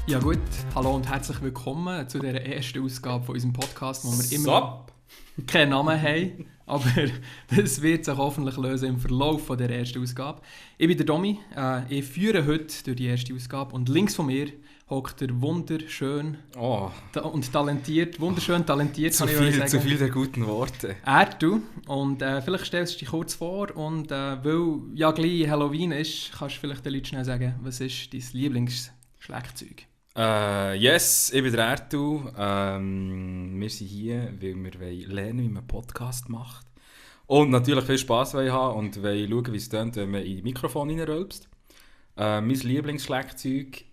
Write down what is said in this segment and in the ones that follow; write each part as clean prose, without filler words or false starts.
Ja gut, hallo und herzlich willkommen zu dieser ersten Ausgabe von unserem Podcast, wo wir immer keinen Namen haben, aber das wird sich hoffentlich lösen im Verlauf von der ersten Ausgabe. Ich bin der Domi, ich führe heute durch die erste Ausgabe und links von mir hockt der wunderschön und talentiert, wunderschön talentiert, zu viel der guten Worte. Du. Und vielleicht stellst du dich kurz vor und weil ja gleich Halloween ist, kannst du vielleicht den Leuten schnell sagen, was ist dein Lieblingsschlagzeug? Yes, ich bin der Ertu. Wir sind hier, weil wir lernen, wie man einen Podcast macht. Und natürlich viel Spass haben und schauen, wie es klingt, wenn man in die Mikrofon reinrülpst. Mein Lieblingsschlagzeug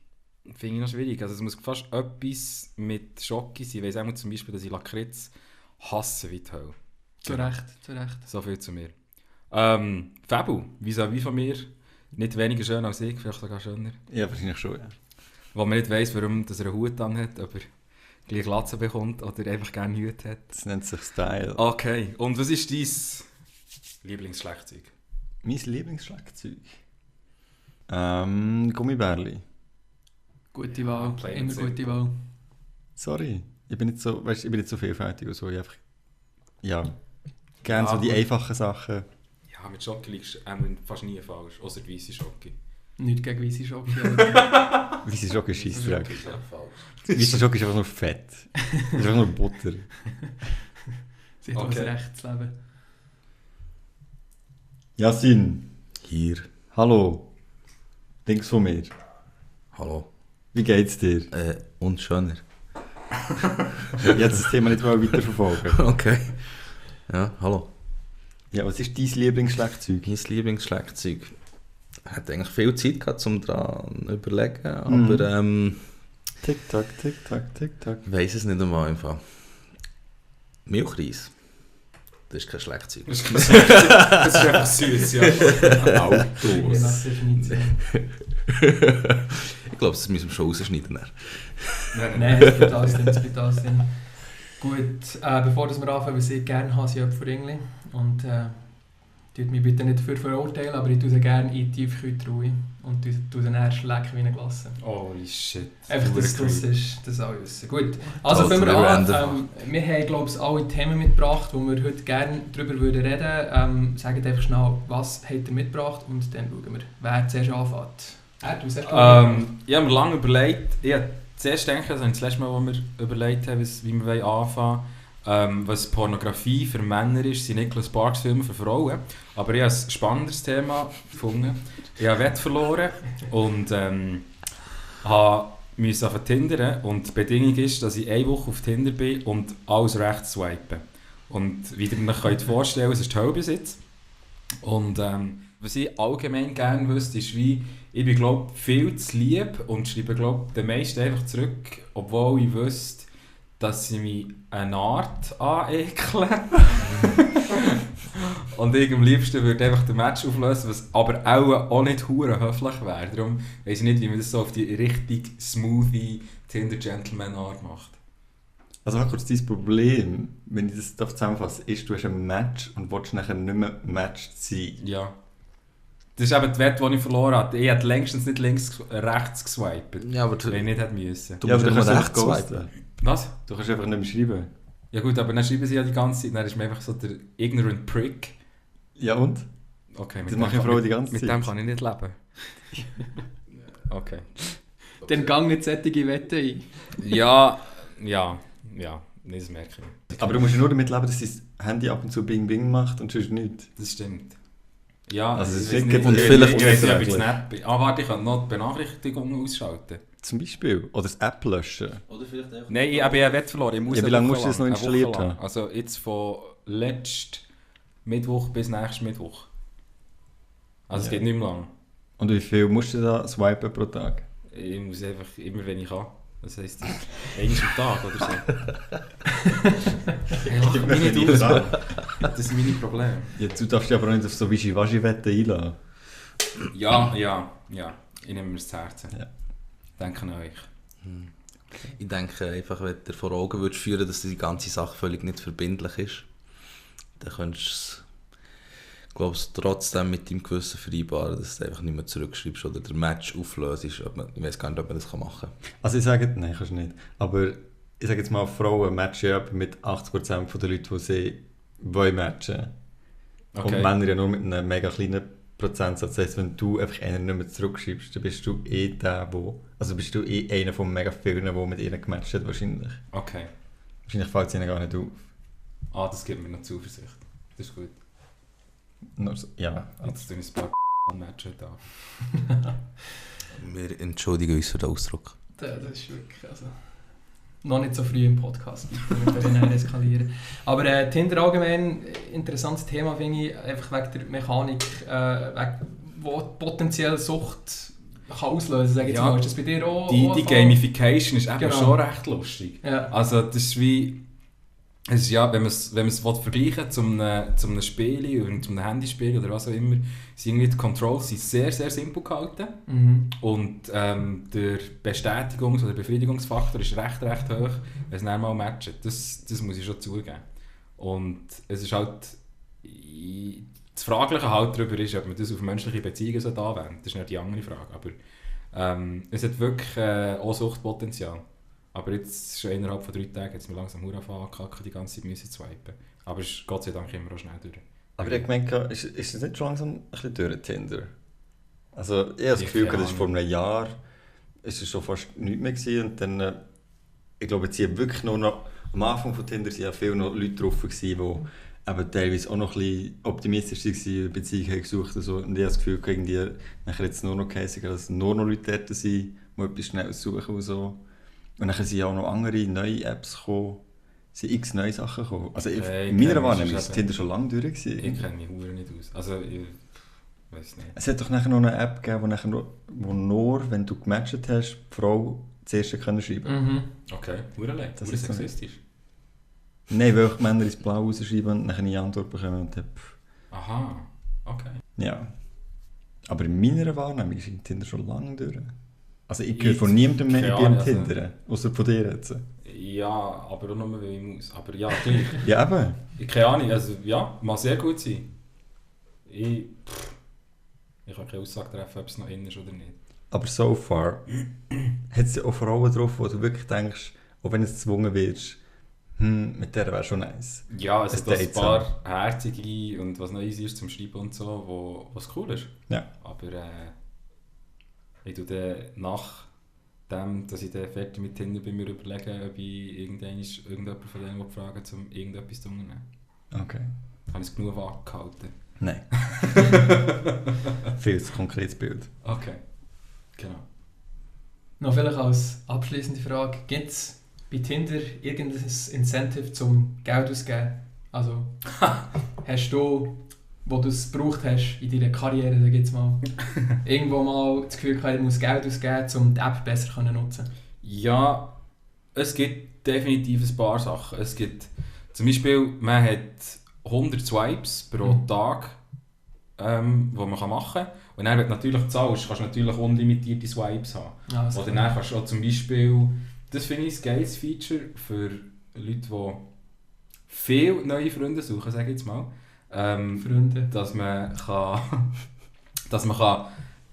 finde ich noch schwierig. Also es muss fast etwas mit Schoki sein. Ich weiss auch zum Beispiel, dass ich Lakritz hasse wie die Hölle. Zu Recht. So viel zu mir. Fabu, wie von mir, nicht weniger schön als ich, vielleicht sogar schöner. Ja, wahrscheinlich schon, ja. Wo man nicht weiss, warum dass er einen Hut anhat, ob er gleich Glatze bekommt oder einfach gerne Hut hat. Das nennt sich Style. Okay, und was ist dein Lieblingsschlagzeug? Mein Lieblingsschlagzeug? Gummibärli. Gute Wahl, immer gute Wahl. Sorry, ich bin nicht so vielfältig und so. Ich einfach, gerne so die einfachen Sachen. Ja, mit Schoki liegst du fast nie falsch, außer die weisse Schoki. Nicht gegen weisse Schoki. Weisse Schoki ist Scheissdreck. Weisse Schoki ist einfach nur Fett. Das ist einfach nur Butter. Sie hat das Recht zu leben. Yasin. Hier. Hallo. Links von mir. Hallo. Wie geht's dir? Und schöner. Ich hätte das Thema nicht mal weiterverfolgen. Okay. Ja, hallo. Ja, was ist dein Lieblingsschlagzeug? Mein Lieblingsschlagzeug. Ich hatte eigentlich viel Zeit gehabt, um daran zu überlegen, aber Tick-Tack, Tick-Tack, Tick-Tack. ich weiss es nicht einmal einfach. Milchreis. Das ist kein Schlagzeug. Das ist einfach süß, ja. Je Autos. nach Definition. Ich glaube, das müssen wir schon rausschneiden. Nein, es gibt alles drin. Gut, bevor wir anfangen, was ich gerne habe, sind Äpfelringli. Und tut mich bitte nicht dafür verurteilen, aber ich tue sie gerne in die Tiefkühltruhe und tue sie dann schlecken wie eine Glasse. Holy shit. Einfach, dass das alle wissen. Gut, also fangen wir an. Wir haben, glaube ich, alle Themen mitgebracht, die wir heute gerne darüber reden würden. Sagt einfach schnell, was habt ihr mitgebracht und dann schauen wir, wer zuerst anfängt. Du sagst ich habe mir lange überlegt, zuerst denke ich, also das letzte Mal, als wir überlegt haben, wie wir anfangen wollen, was Pornografie für Männer ist, sind Nicholas Sparks Filme für Frauen. Aber ich habe ein spannendes Thema gefunden. Ich habe Wett verloren und musste auf Tinder. Und die Bedingung ist, dass ich eine Woche auf Tinder bin und alles rechts swipen. Und wie ihr euch vorstellen könnt, es ist die Hölle bis jetzt. Und was ich allgemein gerne wüsste, ist, wie ich bin, glaube viel zu lieb und schreibe, glaube den meisten einfach zurück, obwohl ich wüsste, dass sie mich eine Art anekeln. Und ich am liebsten würde einfach den Match auflösen, was aber auch nicht hure höflich wäre. Darum weiss ich nicht, wie man das so auf die richtig smoothie Tinder-Gentleman-Art macht. Also kurz dein Problem, wenn ich das zusammenfasse, ist, du hast ein Match und willst nachher nicht mehr matched sein. Ja. Das ist eben die Wette, die ich verloren habe. Ich hätte längstens nicht rechts geswiped, Ja, aber wenn ich nicht hätte müssen. Du musst aber nicht du rechts kannst swipen. Was? Du kannst einfach nicht mehr schreiben. Ja gut, aber dann schreiben sie ja die ganze Zeit, dann ist man einfach so der ignorant prick. Ja und? Okay, Das machen Frauen die ganze Zeit. Mit dem kann ich nicht leben. Okay. Dann gang nicht solche Wetten ein. Ja, das merke ich. Aber du musst ja nur damit leben, dass dein Handy ab und zu Bing Bing macht und sonst nichts. Das stimmt. Ja, Also es ich weiss ist nicht, und ich vielleicht- weiss nicht, ob ich nett bin. Warte, ich kann noch die Benachrichtigungen ausschalten. Zum Beispiel. Oder das App löschen. Oder vielleicht einfach... Nein, ich habe ja Wett verloren. Ich muss Ja, wie eine lange Woche musst du das noch lang, installiert eine Woche lang. haben? Also jetzt von letzten Mittwoch bis nächsten Mittwoch. Also es Ja. geht nicht mehr lang. Und wie viel musst du da swipen pro Tag? Ich muss einfach immer, wenn ich kann. Das heisst, einmal am Tag oder so. Hey, lach mich nicht aus, Mann. Das ist meine Probleme. Ja, du darfst dich aber nicht auf so Wischiwaschi-Wetten einladen. Ja. Ich nehme mir das zu Herzen. Ja. Denke an euch. Ich denke einfach, wenn du dir vor Augen würdest führen, dass die ganze Sache völlig nicht verbindlich ist, dann könntest du es glaubst trotzdem mit deinem Gewissen vereinbaren, dass du einfach nicht mehr zurückschreibst oder der Match auflöst. Ich weiß gar nicht, ob man das machen kann. Also ich sage, nein, kannst du nicht. Aber ich sage jetzt mal, Frauen matchen ja mit 80% der Leute, die sie wollen matchen. Okay. Und Männer ja nur mit einem mega kleinen Prozentsatz. Das heisst, wenn du einfach einen nicht mehr zurückschreibst, dann bist du bist du einer von mega vielen, der mit ihnen gematcht hat wahrscheinlich. Okay. Wahrscheinlich fällt es ihnen gar nicht auf. Ah, das gibt mir noch Zuversicht. Das ist gut. Ja. Jetzt tun wir ein paar Matchen da. Wir entschuldigen uns für den Ausdruck. Das ist wirklich, also, noch nicht so früh im Podcast, damit wir dann eskalieren. Aber Tinder allgemein, interessantes Thema finde ich, einfach wegen der Mechanik, wo potenziell Sucht kann auslösen, sage ich jetzt mal. Ist das bei dir auch? Die Gamification ist eben Genau. schon recht lustig. Ja. Also das ist wie... Es ist ja, wenn man es vergleichen zum einem Spiel oder zum einem Handyspiel oder was auch immer, sind irgendwie die Controls sehr, sehr simpel gehalten. Mhm. Und der Bestätigungs- oder Befriedigungsfaktor ist recht hoch, wenn es dann mal matcht. Das muss ich schon zugeben. Und es ist halt... Das Fragliche halt darüber ist, ob man das auf menschliche Beziehungen so anwendet. Das ist nicht die andere Frage. Aber es hat wirklich auch Suchtpotenzial. Aber jetzt schon innerhalb von 3 Tagen hat es mir langsam angefangen, die ganze Zeit müssen zu swipen. Aber es ist Gott sei Dank immer auch schnell durch. Aber ich denke, ist es nicht schon langsam ein bisschen durch Tinder? Also ich habe das Gefühl, das ist vor einem Jahr ist es schon fast nichts mehr gewesen. Und dann, ich glaube, jetzt sind wirklich nur noch, am Anfang von Tinder waren ja viele noch Leute drauf gewesen, die eben teilweise auch noch ein bisschen optimistisch waren, Beziehungen haben gesucht und so. Und ich habe das Gefühl, irgendwie nachher jetzt nur noch geheißen, dass nur noch Leute dort sind, die etwas Schnelles suchen und so. Und dann sind ja auch noch andere neue Apps gekommen, sind x neue Sachen gekommen. Also in meiner Wahrnehmung war Tinder schon lange durch gewesen. Ich kenne mich verdammt nicht aus. Also ich weiß nicht. Es hat doch nachher noch eine App gegeben, wo nur, wenn du gematcht hast, die Frau zuerst schreiben können. Mhm. Okay, verdammt Das ist so. sexistisch. Nein, weil die Männer ins Blau rausschreiben und nachher eine Antwort bekommen. Und dann, Aha, okay. ja. Aber in meiner Wahrnehmung ist Tinder schon lange durch. Also ich höre von niemandem mehr beim Tinder, außer von dir jetzt. Ja, aber auch nur, weil ich muss. Aber ja, gleich. Ja, eben. Ich keine Ahnung, also ja, mag sehr gut sein. Ich kann keine Aussage treffen, ob es noch in ist oder nicht. Aber so far hat es ja auch Frauen drauf, wo du wirklich denkst, auch wenn du gezwungen wirst, mit der wäre schon nice. Ja, es hat Date ein paar herzige und was noch easy ist zum Schreiben und so, was cool ist. Ja. Aber ich tue dann nachdem, dass ich dann fertig mit Tinder bei mir überlegen, ob ich irgendjemand von denen fragen will, um irgendetwas zu unternehmen. Okay. Habe ich es genug angehalten? Nein. Viel zu konkretes Bild. Okay, genau. Noch vielleicht als abschließende Frage, gibt es bei Tinder irgendein Incentive zum Geld auszugeben? Also hast du, wo du es gebraucht hast in deiner Karriere, sag ich jetzt mal, irgendwo mal das Gefühl gehabt, du musst Geld ausgeben, um die App besser zu nutzen? Ja, es gibt definitiv ein paar Sachen. Es gibt zum Beispiel, man hat 100 Swipes pro Tag, die man machen kann. Und dann, wenn du natürlich zahlst, kannst du natürlich unlimitierte Swipes haben. Ja, Oder dann kannst du auch zum Beispiel, das finde ich ein geiles Feature für Leute, die viele neue Freunde suchen, sage ich jetzt mal. Freunde. Dass man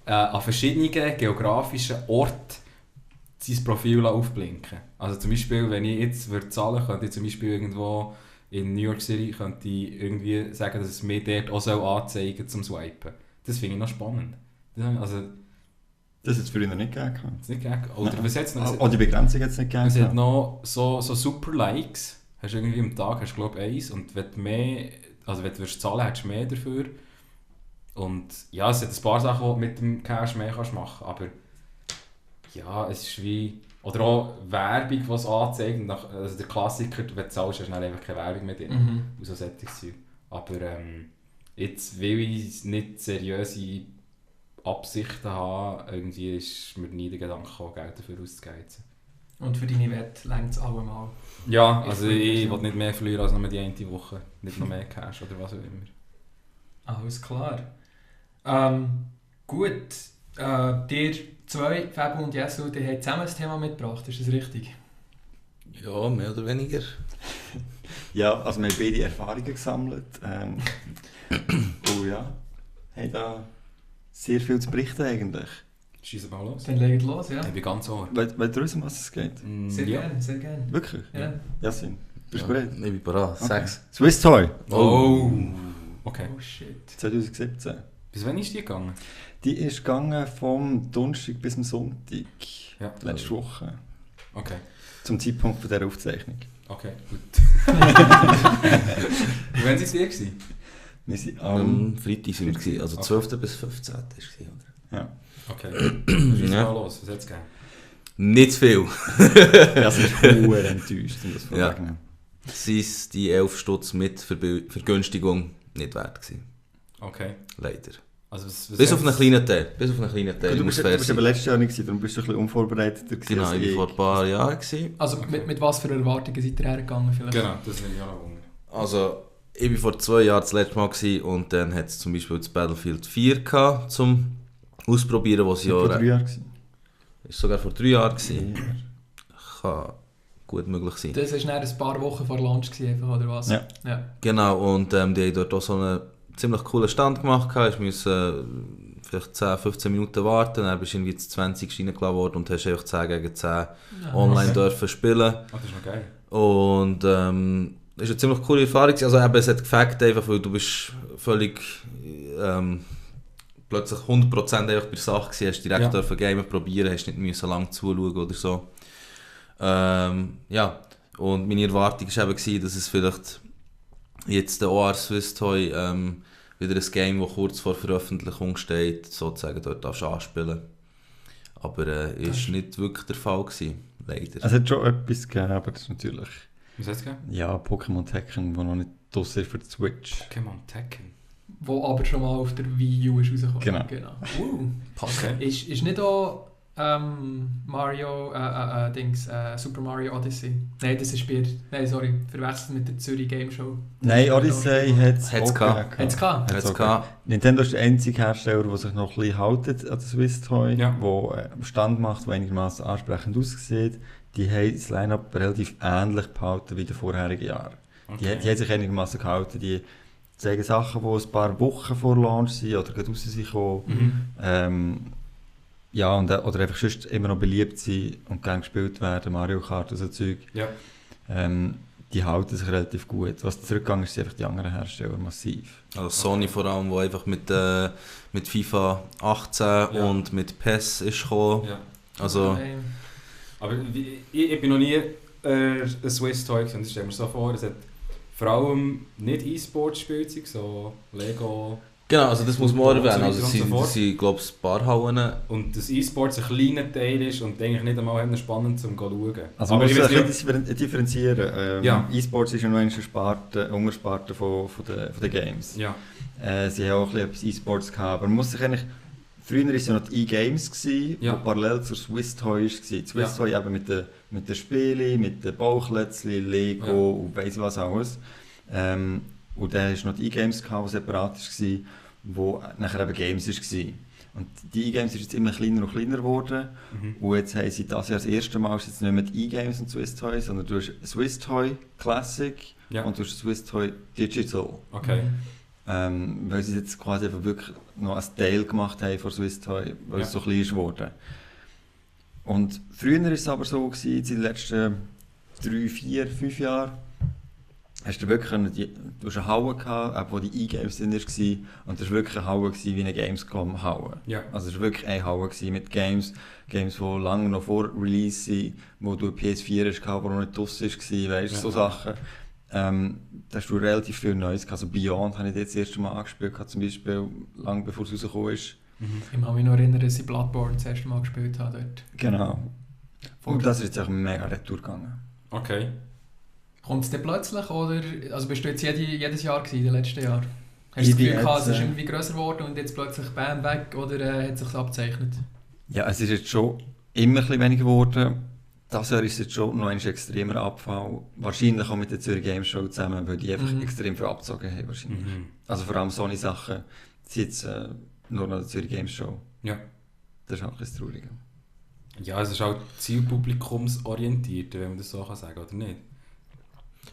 an verschiedenen geografischen Orten sein Profil aufblinken. Also zum Beispiel, wenn ich jetzt zahlen würde, könnte ich zum Beispiel irgendwo in New York City könnte ich irgendwie sagen, dass es mir dort auch anzeigen zum Swipen. Das finde ich noch spannend. Also, Das hat es früher noch nicht gegeben. das nicht gegeben. Oder was hat's noch? Oh, die Begrenzung hat es nicht gegeben. Es hat noch so super Likes. Hast du irgendwie am Tag, hast du glaube ich 1 und wenn du mehr, also wenn du zahlen, hättest du mehr dafür. Und ja, es hat ein paar Sachen, die du mit dem Cash mehr kannst machen, aber ja, es ist wie, oder auch Werbung, die es anzeigt, also der Klassiker, wenn du zahlst, hast du dann einfach keine Werbung mehr drin, und so solches Zeug. Aber jetzt will ich nicht seriöse Absichten haben, irgendwie ist mir nie der Gedanke gekommen, Geld dafür auszugeben. Und für deine Wette reicht es allemal. Ja, also ich will nicht mehr verlieren als nur die eine Woche. Nicht noch mehr Cash oder was auch immer. Alles klar. Gut. Dir zwei, Fabio und Jesu, die haben zusammen das Thema mitgebracht, ist das richtig? Ja, mehr oder weniger. Ja, also wir haben beide Erfahrungen gesammelt. Und ja, haben da sehr viel zu berichten eigentlich. Schießen mal los. Dann legt los, ja. Ich bin ganz ohr. Wollt ihr wissen, um was es geht? Sehr gerne, sehr gerne. Wirklich? Ja. Yasin, bist du bereit? Ich bin bereit. Okay. Sag's. Swiss Toy, Oh. Okay. Oh shit. 2017. Bis wann ist die gegangen? Die ist gegangen vom Donnerstag bis zum Sonntag. Ja. Letzte Woche. Okay. Zum Zeitpunkt von dieser Aufzeichnung. Okay, gut. Wann sind die gewesen? Wir sind Am Freitag sind wir gewesen, also 12. bis 15. war es, oder? Ja. Okay. Schieß Ja. mal los, was hat es gegeben? Nicht viel. Das ist verdammt enttäuscht, um das Ja. vorwegnehmen. Sie ist die 11 Stutz mit Vergünstigung nicht wert gewesen. Okay. Leider. Also was Bis auf einen hat's- kleinen Teil. Bis auf einen kleinen Teil. Du muss bist fair aber sein. letztes Jahr nicht gewesen, darum bist du ein bisschen unvorbereiteter gewesen Genau, als ich war vor ein paar Jahren gewesen. Also mit was für Erwartungen seid ihr hergegangen vielleicht? Genau, das nehme ich auch noch wunder. Also, ich war vor 2 Jahren das letzte Mal gewesen, und dann hat es zum Beispiel das Battlefield 4 gehabt, zum Ausprobieren, was Das war vor 3 ja... Jahren gewesen. Ist sogar vor 3 Jahren gewesen. Kann gut möglich sein. Das war dann ein paar Wochen vor Launch gewesen, einfach, oder was? Ja. Genau, und die haben dort auch so einen ziemlich coolen Stand gemacht. Ich musste vielleicht 10-15 Minuten warten, dann bist du irgendwie zu 20 reingeladen worden und hast einfach 10 gegen 10 Ja. online okay. dürfen spielen. Ah, das ist noch geil. Und das war eine ziemlich coole Erfahrung. Also eben, es hat gefällt, einfach, weil du bist völlig plötzlich 100% einfach bei der Sache gewesen, hast direkt Ja. dürfen Gamen probieren, hast nicht müssen lang zuschauen oder so. Ja, und meine Erwartung war eben gewesen, dass es vielleicht jetzt der OR Swiss Toy wieder ein Game, das kurz vor Veröffentlichung steht, sozusagen dort darfst du anspielen. Aber ist nicht wirklich der Fall gewesen, leider. Es hat schon etwas gegeben, aber das ist natürlich... Was hat es gegeben? Ja, Pokémon Tekken, das noch nicht draussen ist für die Switch. Pokémon Tekken. Wo aber schon mal auf der Wii U ist rausgekommen. Genau. Okay. Ist nicht auch Mario, Super Mario Odyssey? Nein, das ist Nein, sorry, verwechselt mit der Zürich Game Show. Nein, Odyssey hat es Hat's auch gehabt. gegeben. Hat's gehabt? Hat's Hat's auch gehabt. gegeben. Nintendo ist der einzige Hersteller, der sich noch ein bisschen haltet an der Swiss Toy, Ja. der Stand macht, der einigermaßen ansprechend aussieht. Die haben das Line-Up relativ ähnlich behalten wie die vorherigen Jahre. Die haben sich einigermaßen gehalten. Die zeigen Sachen, die ein paar Wochen vor Launch sind oder gerade raus sind gekommen. Ja, oder einfach sonst immer noch beliebt sind und gerne gespielt werden, Mario Kart und so Zeug. Ja. Die halten sich relativ gut. Was zurückgegangen ist, sind einfach die anderen Hersteller massiv. Also Sony vor allem, wo einfach mit FIFA 18 Ja. und mit PES ist gekommen. Ja. Also, Aber ich bin noch nie ein Swiss Toy gewesen. Das stelle mir so vor, es hat vor allem nicht E-Sport-Spielzeug, so Lego. genau, also das muss man auch Und so erwähnen. Also weiter und so sie fort. sind, glaube ich, ein paar Hallen. Und das E-Sport ein kleiner Teil ist und eigentlich nicht einmal spannend zum schauen. Also man muss ein bisschen differenzieren. Ja. E-Sports ist ja noch eine Untersparte von den Games. Ja. Sie haben auch ein bisschen E-Sports gehabt, aber man muss sich eigentlich... Früher war es ja noch die E-Games, die Ja. parallel zur Swiss Toy war. Die Swiss Ja. Toy eben mit den Spielen, mit den Bauklötzchen, Lego Ja. und weiss was alles. Und dann hast du noch die E-Games, die separat war, wo nachher eben Games war. Und die E-Games sind jetzt immer kleiner und kleiner geworden. Mhm. Und jetzt haben sie das Jahr das erste Mal ist jetzt nicht mehr die E-Games und Swiss Toy, sondern du hast Swiss Toy Classic Ja. und du hast Swiss Toy Digital. Okay. Weil sie jetzt quasi einfach wirklich noch ein Teil gemacht haben von Swiss Toy, weil Ja. es so klein ist geworden. Und früher war es aber so, gewesen, in den letzten 3, 4, 5 Jahren, hast du wirklich du hast eine Halle gehabt, wo die E-Games drin war, und das war wirklich eine Halle gewesen, wie eine Gamescom-Halle. Ja. Also es war wirklich eine Halle gewesen mit Games, die lange noch vor Release sind, wo du PS4 hast, die noch nicht draussen war, weißt du, Ja. so Sachen. Da hast du relativ viel Neues gehabt. Also Beyond habe ich jetzt das erste Mal angespielt, zum Beispiel, lange bevor es rausgekommen ist. Ich kann mich noch erinnern, dass ich Bloodborne das erste Mal gespielt habe dort. Genau. Und das ist jetzt auch mega retour gegangen. Okay. Kommt es denn plötzlich, oder also bist du jetzt jedes Jahr gewesen, in den letzten Jahren? Hast du Ich das bin Gefühl gehabt, es jetzt, ist irgendwie grösser geworden und jetzt plötzlich bam, weg, oder hat es sich abzeichnet? Ja, es ist jetzt schon immer ein bisschen weniger geworden. Das Jahr ist jetzt schon noch ein extremer Abfall. Wahrscheinlich auch mit der Zürich Game Show zusammen, weil die einfach extrem viel abgezogen haben. Wahrscheinlich. Mhm. Also vor allem Sony-Sachen sind jetzt nur noch der Zürich Game Show. Ja. Das ist auch ein bisschen traurig. Ja, es ist auch zielpublikumsorientiert, wenn man das so sagen kann, oder nicht?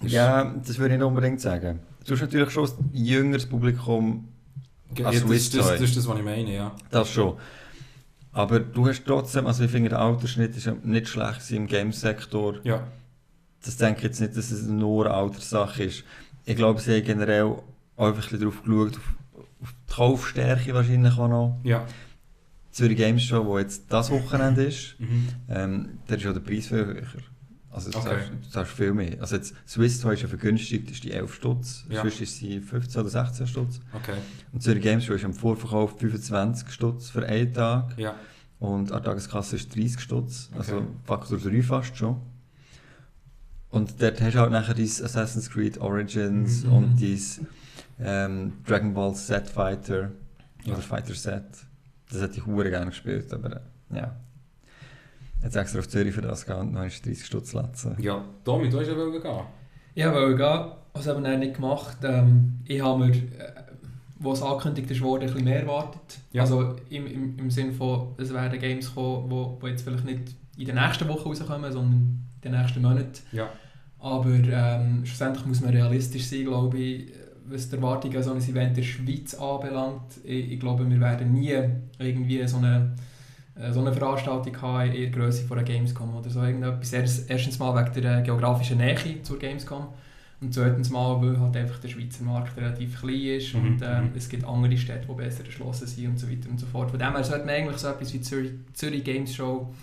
Ja, das würde ich nicht unbedingt sagen. Du hast natürlich schon ein jüngeres Publikum, Das ist das, was ich meine, ja. Das schon. Aber du hast trotzdem, also ich finde, der Altersschnitt ist nicht schlecht im Gamesektor. Ja. Das denke ich jetzt nicht, dass es nur eine Alterssache ist. Ich glaube, sie haben generell auch einfach ein bisschen darauf geschaut, auf die Kaufstärke wahrscheinlich auch noch. Ja. Zürich Games Show, wo jetzt das Wochenende ist, da ist ja der Preis viel höher. Also du zahlst viel mehr. Also jetzt Swiss Toy ist ja vergünstigt, ist die 11 Stutz, sonst ist sie 15 oder 16 Stutz. Okay. Und Zürich Games Show ist am Vorverkauf 25 Stutz für einen Tag. Ja. Und an der Tageskasse ist 30 Stutz, also Faktor 3 fast schon. Und dort hast du halt nachher dein Assassin's Creed Origins und dein Dragon Ball Z Fighter oder Fighter Z. Das hätte ich verdammt gerne gespielt, aber ja. Jetzt extra auf Zürich für das gehen und dann ist 30 Stutz lassen. Ja, Tommy, du hast ja gehen. Ich wollte gehen, was habe ich nicht gemacht. Ich habe mir, wo es angekündigt wurde, ein bisschen mehr erwartet. Ja. Also im Sinne von, es werden Games kommen, wo jetzt vielleicht nicht in den nächsten Wochen rauskommen, sondern in den nächsten Monaten. Ja. Aber schlussendlich muss man realistisch sein, glaube ich, was die Erwartungen an so ein Event in der Schweiz anbelangt. Ich glaube, wir werden nie irgendwie so eine Veranstaltung haben in der Grösse von einer Gamescom oder so irgendetwas. Erstens mal wegen der geografischen Nähe zur Gamescom und zweitens mal, weil halt einfach der Schweizer Markt relativ klein ist und es gibt andere Städte, die besser erschlossen sind und so weiter und so fort. Von dem her sollte man eigentlich so etwas wie Zürich Games Show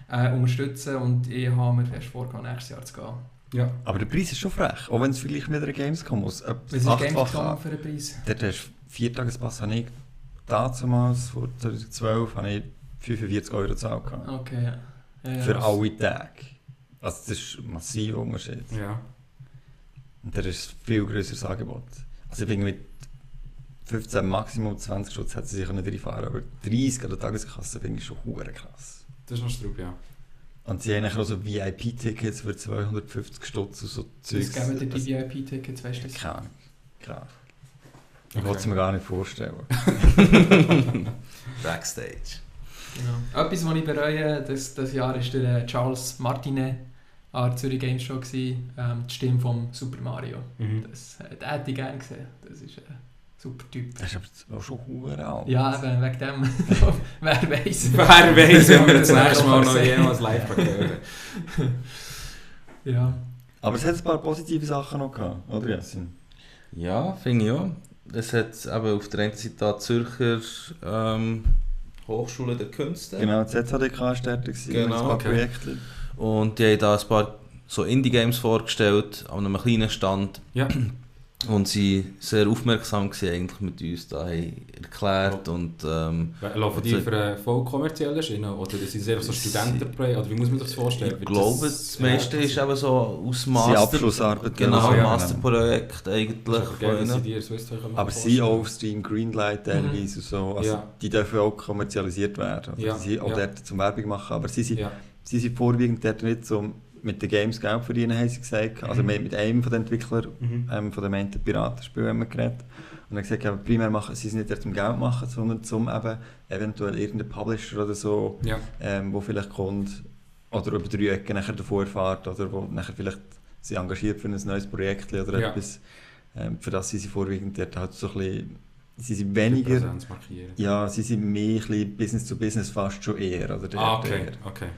unterstützen und ich habe mir fest vorgenommen, nächstes Jahr zu gehen. Ja. Aber der Preis ist schon frech, auch wenn es vielleicht mit einer Gamescom muss. Was ist Gamescom für einen Preis? Dort hast du 4-Tages-Pass, habe ich damals, vor 2012, habe ich 45 € gezahlt. Okay, ja. Für alle Tage. Also das ist ein massiver Unterschied. Ja. Und das ist ein viel grösseres Angebot. Also ich finde mit 15, Maximum 20 Stutz hätte sie sich nicht reinfahren, aber 30 an der Tageskasse finde ich schon verdammt krass. Das ist noch Strupp, ja. Und sie haben auch so VIP-Tickets für 250 Stutz und so Zeugs. Was geben dir die VIP-Tickets, weißt du das? Keine Ahnung. Ich wollte es mir gar nicht vorstellen. Backstage. Genau. Etwas, was ich bereue, das Jahr war der Charles Martinet an der Zürich Games Show, die Stimme von Super Mario. Das hätte ich gerne gesehen. Das ist ein super Typ. Das ist aber auch schon alt. Ja, eben, wegen dem. Wer weiß. Wer weiß, wenn wir das nächste Mal noch jemals live hören. Ja. Aber es hat ein paar positive Sachen noch gehabt, oder Jessin? Ja, finde ich auch. Es hat eben auf der einen Seite Zürcher Hochschule der Künste. Genau, die ZHDK war dort, genau, ein paar Projekte. Und die haben da ein paar so Indie-Games vorgestellt, an einem kleinen Stand. Ja. Und sie waren sehr aufmerksam eigentlich mit uns, da haben erklärt und... Laufen die für eine voll kommerzielle Schiene oder sind es einfach so Studentenprojekte? Oder wie muss man sich das vorstellen? Ich glaube, das meiste ist eben so aus Master... Abschlussarbeit. Genau, Masterprojekt eigentlich. Aber sie auch auf Steam Greenlight teilweise und so. Also die dürfen auch kommerzialisiert werden. Also die sind auch dort zum Werbung machen. Aber sie sind vorwiegend dort nicht so... Mit den Games Geld verdienen, haben sie gesagt. Also mit einem von den Entwicklern von dem einen Piratenspiel haben wir geredet. Und dann gesagt, ja, primär machen sie es nicht zum Geld machen, sondern zum eben eventuell irgendeinen Publisher oder so, wo vielleicht kommt oder über 3 Ecken nachher davor erfährt oder wo nachher vielleicht sie engagiert für ein neues Projekt oder etwas. Für das sind sie vorwiegend dort halt so ein bisschen, sie sind weniger, sie sind mehr ein bisschen Business to Business fast schon eher. Oder okay.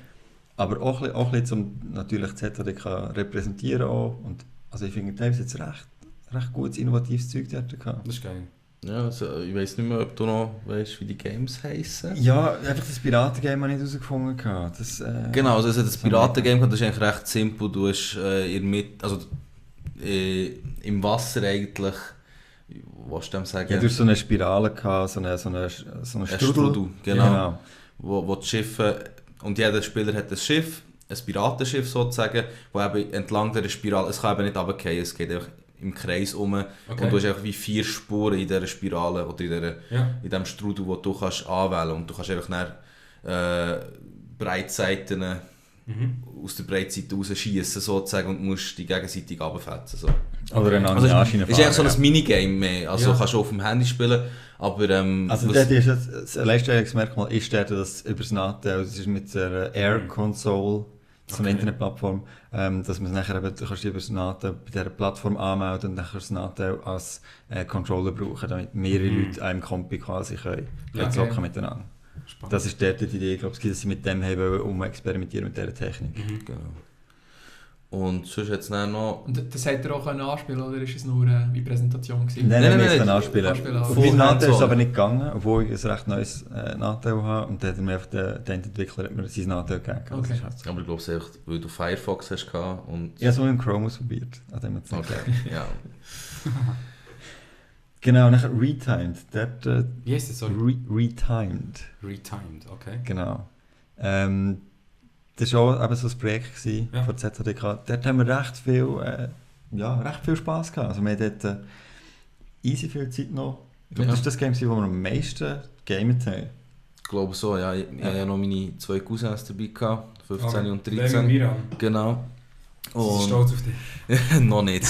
Aber auch ein bisschen zum natürlich ZHDK repräsentieren auch. Und also ich finde, da haben sie jetzt recht gutes, innovatives Zeug dort gehabt. Das ist geil. Ja, also ich weiss nicht mehr, ob du noch weißt, wie die Games heissen. Ja, einfach das Piratengame habe ich nicht herausgefunden. Genau, also das Piratengame, das ist eigentlich recht simpel. Du hast im Wasser eigentlich, was du dem sagen? Ja, du hast so eine Spirale gehabt, so eine Strudel, genau. Wo die Schiffe... Und jeder Spieler hat ein Schiff, ein Piratenschiff sozusagen, das eben entlang dieser Spirale, es kann eben nicht runterfallen, es geht einfach im Kreis um. Und du hast einfach wie 4 Spuren in dieser Spirale oder in diesem Strudel, den du kannst anwählen kannst. Und du kannst einfach dann Breitseiten aus der Breitseite rausschießen sozusagen und musst die gegenseitig runterfetzen. So. Oder eine andere Maschine fahren. Es ist eigentlich so ein Minigame mehr, also kannst du auf dem Handy spielen. Aber, also das Alleinstellungsmerkmal ist dort, dass über das Nachteil, es ist mit der Air Console, so eine Internetplattform, dass man es nachher eben, du kannst über das Nadel bei dieser Plattform anmelden und dann kannst du das Nadel als Controller brauchen, damit mehrere Leute einem Kompi quasi können zocken miteinander. Spannend. Das ist dort die Idee, ich glaube, dass sie mit dem haben experimentieren mit dieser Technik. Genau. Und sonst hat es dann noch... Und das hätte er auch anspielen oder ist es nur wie Präsentation gewesen? Nein, wir können anspielen. Auf meinem Nadel ist es aber nicht gegangen, obwohl ich ein recht neues Nadel habe und dann hat mir einfach der Entwickler hat mir sein Nadel gegeben. Okay. Halt aber ich glaube es einfach, weil du Firefox hast und... Ich habe es mal im Chrome ausprobiert, an dem hat es nicht geklappt. Ja. Genau, nachher Retimed. Wie heißt das so? Retimed. Retimed, okay. Genau. Das war auch eben so ein Projekt von ZHDK. Dort haben wir recht viel Spass gehabt. Also wir hatten dort easy viel Zeit noch. Ich glaube, das war das Game, wo wir am meisten gegamet haben. Ich glaube so, ja. Ich hatte ja noch meine 2 Cousins dabei gehabt, 15 und 13. Legen wir an. Genau. Sie sind stolz auf dich? Noch nicht.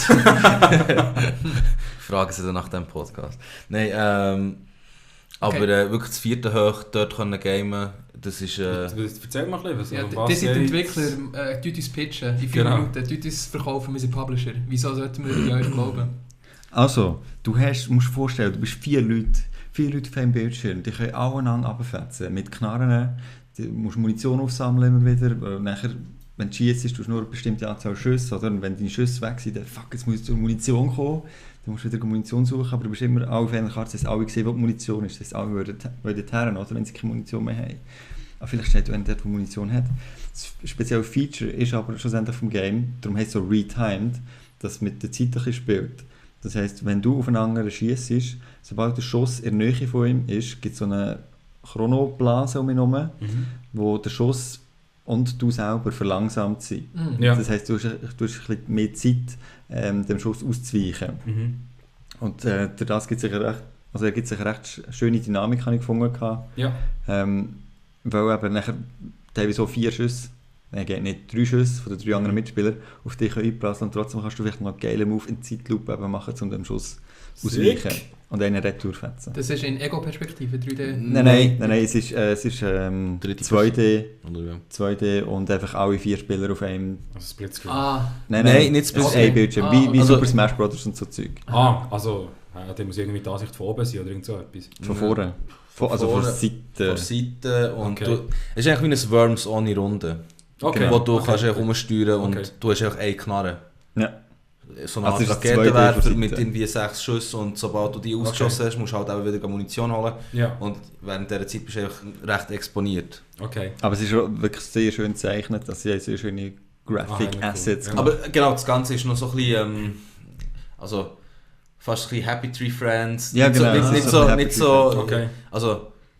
Fragen Sie dann nach dem Podcast. Nein, aber wirklich das 4. Hoch dort können gamen, das ist... Erzähl mal ein bisschen, was die sind Entwickler, tut uns pitchen in 4 Minuten, tut uns verkaufen, wir sind Publisher. Wieso sollten wir in euch glauben? Also, musst dir vorstellen, du bist 4 Leute auf einem Bildschirm, die können alle aneinander runterfetzen, mit Knarren, du musst Munition aufsammeln immer wieder, nachher, wenn du schießt, tust du nur eine bestimmte Anzahl Schüsse, oder? Und wenn deine Schüsse weg sind, dann jetzt muss zur Munition kommen, dann musst du wieder Munition suchen, aber du bist immer auf einer Karte, dass alle sehen, wo die Munition ist, dass alle wollen dorthin, oder? Wenn sie keine Munition mehr haben. Aber vielleicht steht einer dort, wo Munition hat. Das spezielle Feature ist aber schlussendlich vom Game, darum heißt es so Retimed, dass mit der Zeit ein bisschen spielt. Das heisst, wenn du auf einen anderen schiessst, sobald der Schuss in der Nähe von ihm ist, gibt es so eine Chronoblase um ihn herum, wo der Schuss und du selber verlangsamt sind. Ja. Das heisst, du hast ein bisschen mehr Zeit, dem Schuss auszuweichen. Und das gibt es eine recht schöne Dynamik, habe ich gefunden. Ja. Weil eben nachher teilweise so 4 Schüsse, geht nicht 3 Schüsse von den 3 anderen Mitspielern auf dich einprasseln und trotzdem kannst du vielleicht noch einen geilen Move in Zeitlupe machen, um dem Schuss auszuweichen und einen Retour fetzen. Das ist in Ego-Perspektive 3D? Nein, es ist 2D und einfach alle 4 Spieler auf einem... Also Splitscreen? Nein, nicht Splitscreen, Bildschirm, wie Super Smash Bros. Und so Zeug. Also dann muss irgendwie die Ansicht von oben sein oder irgend so etwas? Von vorne. Von der Seite. Von Seite und es ist eigentlich wie eine Worms ohne Runde. Okay. Wo du kannst umsteuern und du hast einfach eine Knarre. Ja. So eine Art Raketenwerfer mit irgendwie 6 Schüssen und sobald du die ausgeschossen hast, musst du halt auch wieder Munition holen. Ja. Und während dieser Zeit bist du einfach recht exponiert. Okay. Aber es ist wirklich sehr schön gezeichnet, dass sie sehr schöne Graphic Assets haben. Aber genau, das Ganze ist noch so ein bisschen, also fast ein bisschen Happy Tree Friends. Ja, genau.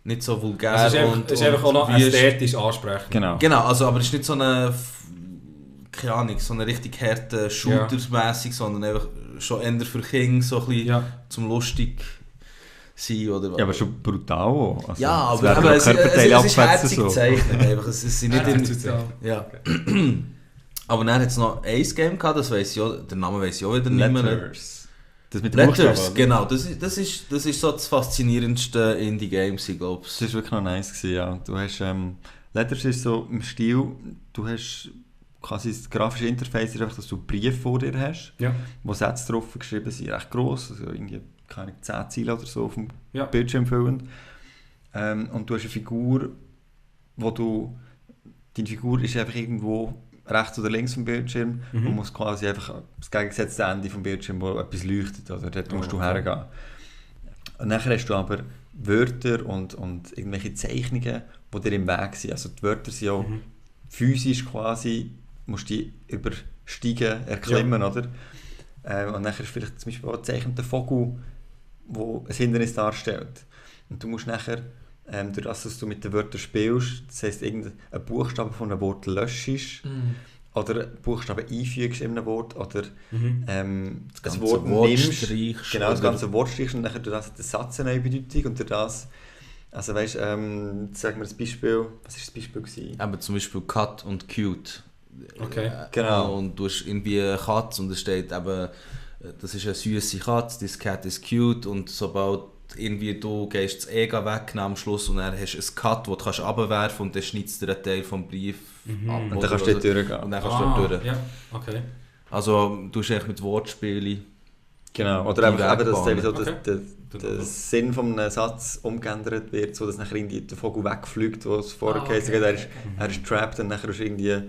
Nicht so vulgär. Also es ist einfach auch noch ästhetisch ansprechend. Genau, also aber es ist nicht so eine, keine Ahnung, so eine richtig harte Shooter-mässig, sondern einfach schon eher für Kinder so ein bisschen zum lustig sein. Oder, ja, aber schon brutal auch. Also, aber es ist herzig gezeichnet. Einfach. Es sind nicht ja. Aber dann hat es noch ein Game gehabt, das weiss ich auch, der Name weiss ich auch wieder nicht mehr. Das mit Letters, genau, das ist so das faszinierendste Indie-Game, glaube ich. Das war wirklich noch nice gewesen, ja. Du hast, Letters ist so im Stil, du hast quasi das grafische Interface ist einfach, dass du Briefe vor dir hast, wo Sätze drauf geschrieben sind, recht gross, also irgendwie, keine 10 Zeilen oder so auf dem Bildschirm füllend. Und du hast eine Figur, deine Figur ist einfach irgendwo rechts oder links vom Bildschirm und muss quasi einfach das gegengesetzte Ende vom Bildschirm, wo etwas leuchtet, oder dort musst du hergehen. Und dann hast du aber Wörter und irgendwelche Zeichnungen, die dir im Weg sind. Also die Wörter sind auch physisch quasi, musst die übersteigen, erklimmen, oder? Und dann ist vielleicht zum Beispiel auch ein gezeichneter Vogel, der ein Hindernis darstellt. Und du musst nachher, durch das, dass du mit den Wörtern spielst, das heisst, irgendein Buchstabe von einem Wort löschst, oder Buchstaben einfügst in einem Wort, oder ein Wort nimmst, genau, das ganze Wort streichst und dann durch das hat der Satz eine neue Bedeutung und durch das, also weißt, sagen wir das Beispiel, was war das Beispiel gewesen? Aber zum Beispiel Cut und Cute. Okay. Genau. Und du hast irgendwie eine Katze und es steht eben, das ist eine süße Katze, this cat is cute und sobald irgendwie du gehst das Ega weg am Schluss und dann hast du einen Cut, wo du kannst runterwerfen und dann schneidest du einen Teil vom Brief ab. Und dann kannst du dort durchgehen. Und dann kannst du dort durch. Ja, okay. Also du hast eigentlich mit Wortspielen. Genau, oder einfach, dass so Okay. der Sinn von einem Satz umgeändert wird, so dass nachher irgendwie der Vogel wegfliegt, wo es vorher geheißen hat, er ist trapped und nachher ist irgendwie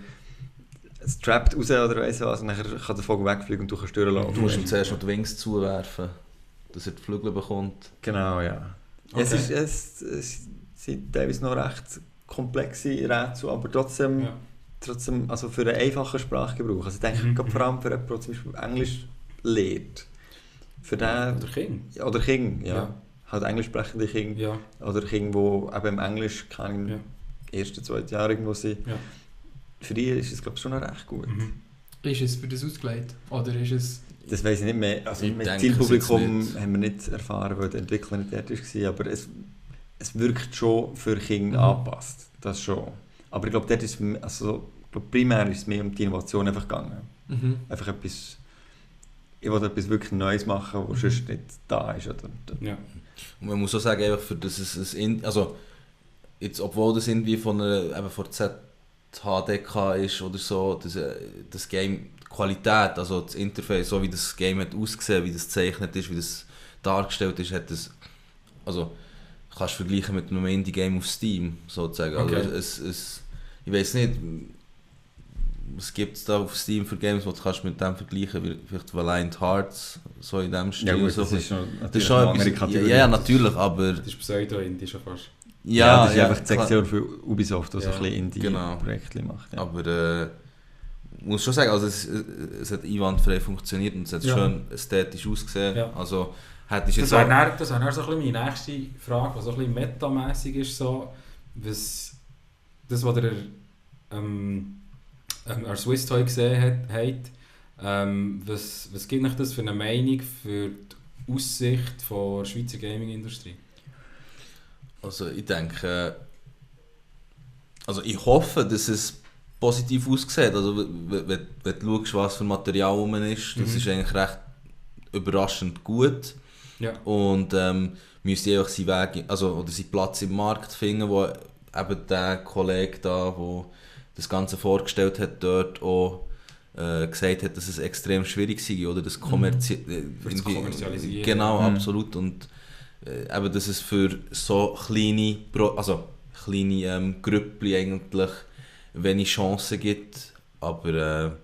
es trappt raus oder weiss was und nachher kann der Vogel wegfliegen und du kannst durchlaufen. Du musst ihm zuerst noch die Wings zuwerfen, dass er die Flügel bekommt. Genau, ja. Okay. Es sind teilweise noch recht komplexe Rätsel, aber trotzdem, also für einen einfachen Sprachgebrauch. Also ich denke, gerade vor allem für jemanden, der zum Beispiel Englisch lernt. Für den, oder Kinder, ja. Halt englisch sprechende Kinder. Ja. Oder Kinder, die eben im Englisch keine ersten, zweiten Jahre irgendwo sind. Ja. Für die ist es, glaube ich, schon noch recht gut. Ist es für das ausgelegt? Oder ist es... Das weiss ich nicht mehr. Also Ich mit denke, Zielpublikum es haben wir nicht erfahren, weil der Entwickler nicht dort war. Aber es wirkt schon für Kinder angepasst. Das schon. Aber ich glaube, dort ist primär ist es mehr um die Innovation einfach gegangen. Einfach etwas... Ich will etwas wirklich Neues machen, was sonst nicht da ist. Oder? Ja. Und man muss auch sagen, einfach für das es also jetzt, obwohl das irgendwie von ZHDK ist oder so, das Game, die Qualität, also das Interface, so wie das Game hat ausgesehen, wie das gezeichnet ist, wie das dargestellt ist, hat das, also kannst du vergleichen mit einem Indie-Game auf Steam, sozusagen. Okay. Also ich weiß nicht, was gibt es da auf Steam für Games, die du kannst mit dem vergleichen, wie vielleicht Valiant Hearts, so in dem Stil. Ja gut, so das ist das ist schon etwas, ja, natürlich, aber... Das ist Pseudo-Indie schon fast. Ja, das ist einfach die Sektion für Ubisoft, die so ein bisschen Indie-Projekte macht. Ja. Aber ich muss schon sagen, also es hat einwandfrei funktioniert und es hat schön ästhetisch ausgesehen. Ja. Also, hätte ich jetzt das wäre so ein bisschen meine nächste Frage, was so ein bisschen metamässig ist, so, was ihr an Swiss Toy gesehen habt, was gibt euch das für eine Meinung für die Aussicht der Schweizer Gaming-Industrie? Also ich denke, also ich hoffe, dass es positiv aussieht. Also wenn du schaust, was für Material rum ist, das ist eigentlich recht überraschend gut. Ja. Und müsste einfach seinen Weg, oder seinen Platz im Markt finden, wo eben der Kollege da, der das Ganze vorgestellt hat, dort auch gesagt hat, dass es extrem schwierig sei, oder das kommerzialisieren. Genau, absolut. Und eben, dass es für so kleine Grüppli eigentlich wenig Chancen gibt. Aber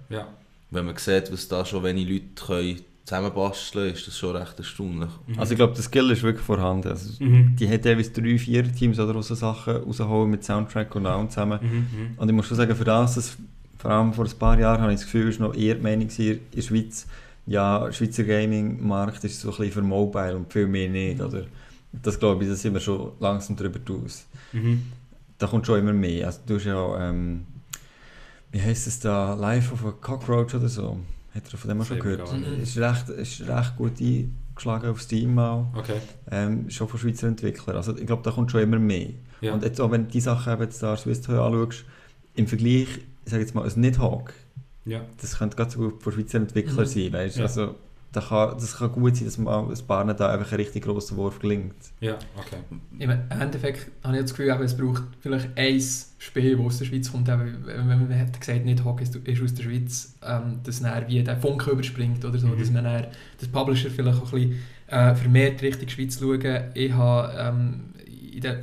wenn man sieht, was da schon wenige Leute können zusammenbasteln können, ist das schon recht erstaunlich. Also ich glaube, der Skill ist wirklich vorhanden. Also die haben teilweise 3-4 Teams oder so Sachen rausholen mit Soundtrack und allem zusammen. Und ich muss schon sagen, für das vor allem vor ein paar Jahren habe ich das Gefühl, es war noch eher die Meinung in der Schweiz, ja, der Schweizer Gaming-Markt ist so ein bisschen für Mobile und viel mehr nicht. Oder? Das glaube ich, da sind wir schon langsam drüber aus. Da kommt schon immer mehr. Also du hast ja, wie heisst es da, Life of a Cockroach oder so? Hat er von dem auch schon gehört? Ist recht gut eingeschlagen auf Steam mal. Okay. Schon von Schweizer Entwicklern. Also ich glaube, da kommt schon immer mehr. Ja. Und jetzt auch wenn du die Sachen jetzt da Swiss Toy anschaust, im Vergleich, ich sage jetzt mal, ein Nidhogg, das könnte ganz so gut von Schweizer Entwicklern sein. Weißt? Also, das kann gut sein, dass man ein paar da einfach einen richtig grossen Wurf gelingt. Ja, okay. Im Endeffekt habe ich das Gefühl, es braucht vielleicht ein Spiel, das aus der Schweiz kommt. Wenn man hat gesagt, Nidhogg ist aus der Schweiz, dass dann wie der Funke überspringt oder so, dass man dann, das Publisher vielleicht auch ein bisschen vermehrt Richtung Schweiz schauen. Ich habe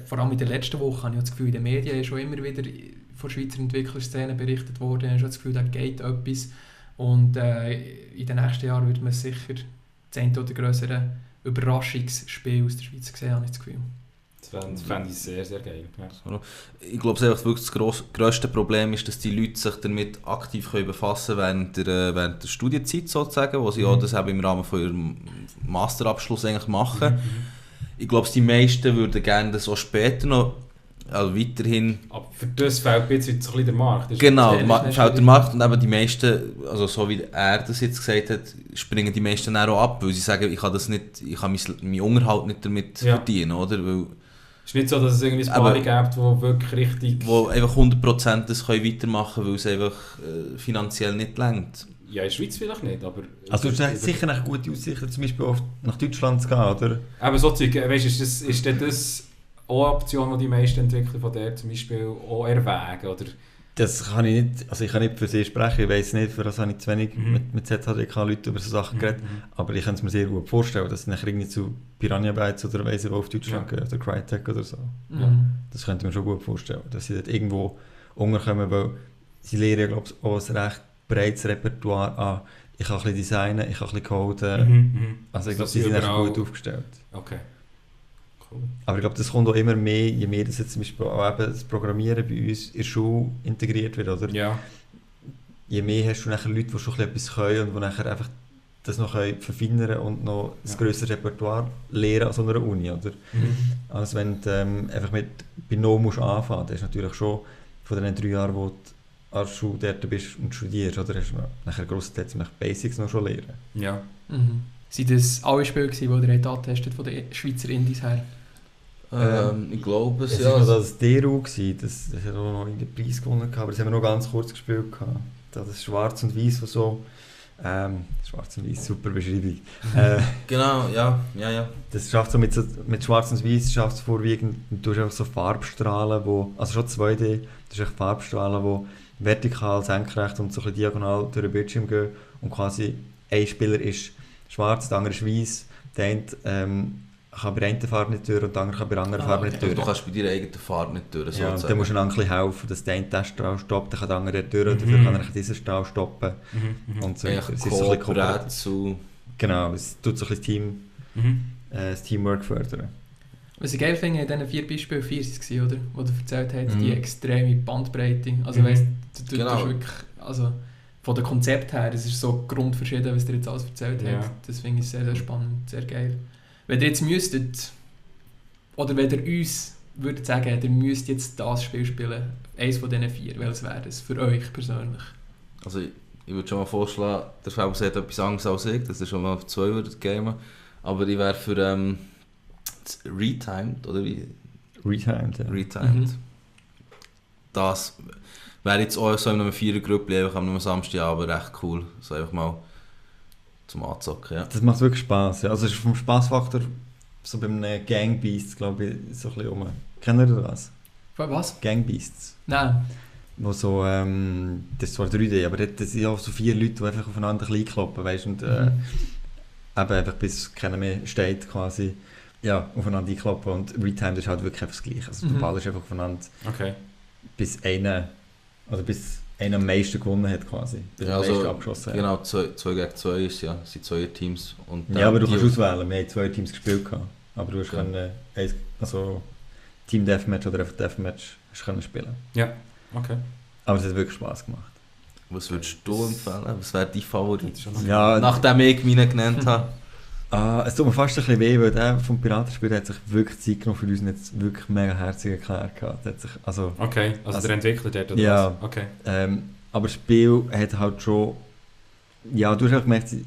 vor allem in der letzten Woche habe ich das Gefühl, in den Medien ist schon immer wieder von Schweizer Entwicklerszenen berichtet worden. Ich habe schon das Gefühl, da geht etwas. Und in den nächsten Jahren wird man sicher das eine oder grössere Überraschungsspiel aus der Schweiz sehen, habe ich das Gefühl. Das fände ich sehr, sehr geil. Ja. Ich glaube, das grösste Problem ist, dass die Leute sich damit aktiv befassen können während der Studienzeit sozusagen, wo sie auch das im Rahmen von ihrem Masterabschluss eigentlich machen. Ich glaube, die meisten würden gerne das auch später noch weiterhin... Aber für das fehlt jetzt so ein bisschen der Markt. Genau, fehlt der Markt und eben die meisten, also so wie er das jetzt gesagt hat, springen die meisten auch ab, weil sie sagen, ich kann meinen Unterhalt nicht damit verdienen, oder? Weil ist nicht so, dass es irgendwie ein paar gibt, die wirklich richtig... Wo einfach 100% das weitermachen können, weil es einfach finanziell nicht reicht. Ja, in der Schweiz vielleicht nicht, aber... Also du hast sicher eine gute Aussichten, zum Beispiel nach Deutschland zu gehen, oder? Aber so Zeug, weißt du, ist das auch eine Option, die die meisten Entwickler von der zum Beispiel auch erwägen, oder? Das kann ich nicht, also ich kann nicht für sie sprechen, ich weiss nicht, für das habe ich zu wenig mit ZHDK-Leuten über so Sachen geredet, aber ich kann es mir sehr gut vorstellen, dass sie nachher irgendwie zu Piranha Bytes oder weiss ich wo auf Deutschland gehen, oder Crytek oder so. Das könnte ich mir schon gut vorstellen, dass sie dort irgendwo unterkommen, weil sie lernen ja, glaube ich, auch ein recht breites Repertoire an. Ich kann ein bisschen designen, ich kann ein bisschen coden, also ich glaube, sie sind echt gut aufgestellt. Okay. Cool. Aber ich glaube, das kommt auch immer mehr, je mehr das jetzt zum Beispiel auch eben das Programmieren bei uns in der Schule integriert wird, oder? Ja. Je mehr hast du nachher Leute, die schon etwas können und die nachher einfach das noch verfeinern und noch das grössere Repertoire lernen an so einer Uni, oder? Also wenn du einfach bei Null musst anfangen, das ist natürlich schon von den 3 Jahren, wo du an der Schule dort bist und studierst, oder? Hast du nachher grossenteils Basics noch schon lernen. Ja. Sind das alle Spiele gewesen, die ihr angetestet von den Schweizer Indies her? Ich glaube es, ja. Es war noch das DRU, das hat auch noch einen Preis gewonnen, aber das haben wir noch ganz kurz gespielt. Das Schwarz und Weiß, was so... Schwarz und Weiß, super Beschreibung. Genau, ja. Das schafft so mit Schwarz und Weiß schafft es vorwiegend, du hast einfach so Farbstrahlen, also schon 2D, du hast echt Farbstrahlen, die vertikal, senkrecht und so ein bisschen diagonal durch den Bildschirm gehen und quasi ein Spieler ist schwarz, der andere ist weiß, der eine kann bei einer Farbe nicht durch und der andere kann bei der anderen Farbe nicht durch. Du kannst bei deiner eigenen Farbe nicht durch. Ja, und dann musst du dann ein bisschen helfen, dass der eine den Strahl stoppt, dann kann der andere durch, dafür kann er diesen Strahl stoppen. Und so weiter. Es ist so ein bisschen genau, es tut so ein bisschen das Teamwork fördern. Was ich geil finde, in diesen 4 Beispielen 4 waren es, oder? Wo du erzählt hast, die extreme Bandbreite. Also weißt du, du hast wirklich, also von dem Konzept her, es ist so grundverschieden, was ihr jetzt alles erzählt habt. Das finde ich sehr, sehr spannend, sehr geil. Wenn ihr jetzt müsstet, oder wenn ihr uns würdet sagen, ihr müsst jetzt das Spiel spielen, eines von diesen 4, welches wäre das für euch persönlich? Also ich würde schon mal vorschlagen, der Faust hat etwas anderes als ich, das ist schon mal auf 2 würde gamen, aber ich wäre für Retimed, oder wie? Retimed, ja. Retimed. Das wäre jetzt auch so in einem 4er-Gruppe, einfach am Samstag, aber recht cool, so einfach mal zum Anzocken, ja. Das macht wirklich Spass, ja. Also es ist vom Spassfaktor so bei einem Gang Beasts, glaube ich, so ein bisschen rum. Kennt ihr das? Was? Gang Beasts. Nein. Wo so, das ist zwar 3D, aber das sind auch so 4 Leute, die einfach aufeinander klein kloppen, weißt und eben einfach bis keiner mehr steht quasi, ja, aufeinander einkloppen und Retimed ist halt wirklich einfach das Gleiche. Also der Ball ist einfach aufeinander, bis einer am meisten gewonnen hat quasi. Ja, also, abgeschossen genau, 2 gegen 2 ist ja, sind 2 Teams. Und ja, aber du kannst auswählen, wir haben 2 Teams gespielt, aber du hast können, also Team Deathmatch oder einfach Deathmatch können spielen. Ja, okay. Aber es hat wirklich Spass gemacht. Was würdest du empfehlen? Was wäre dein Favorit? Ja, nachdem ich meinen genannt habe. Es tut mir fast ein bisschen weh, weil der vom Piratenspiel hat sich wirklich Zeit genommen für uns und jetzt wirklich mega herzig erklärt. Okay, also der Entwickler dort oder ja, was? Okay. Aber das Spiel hat halt schon... Ja, du hast auch gemerkt, ich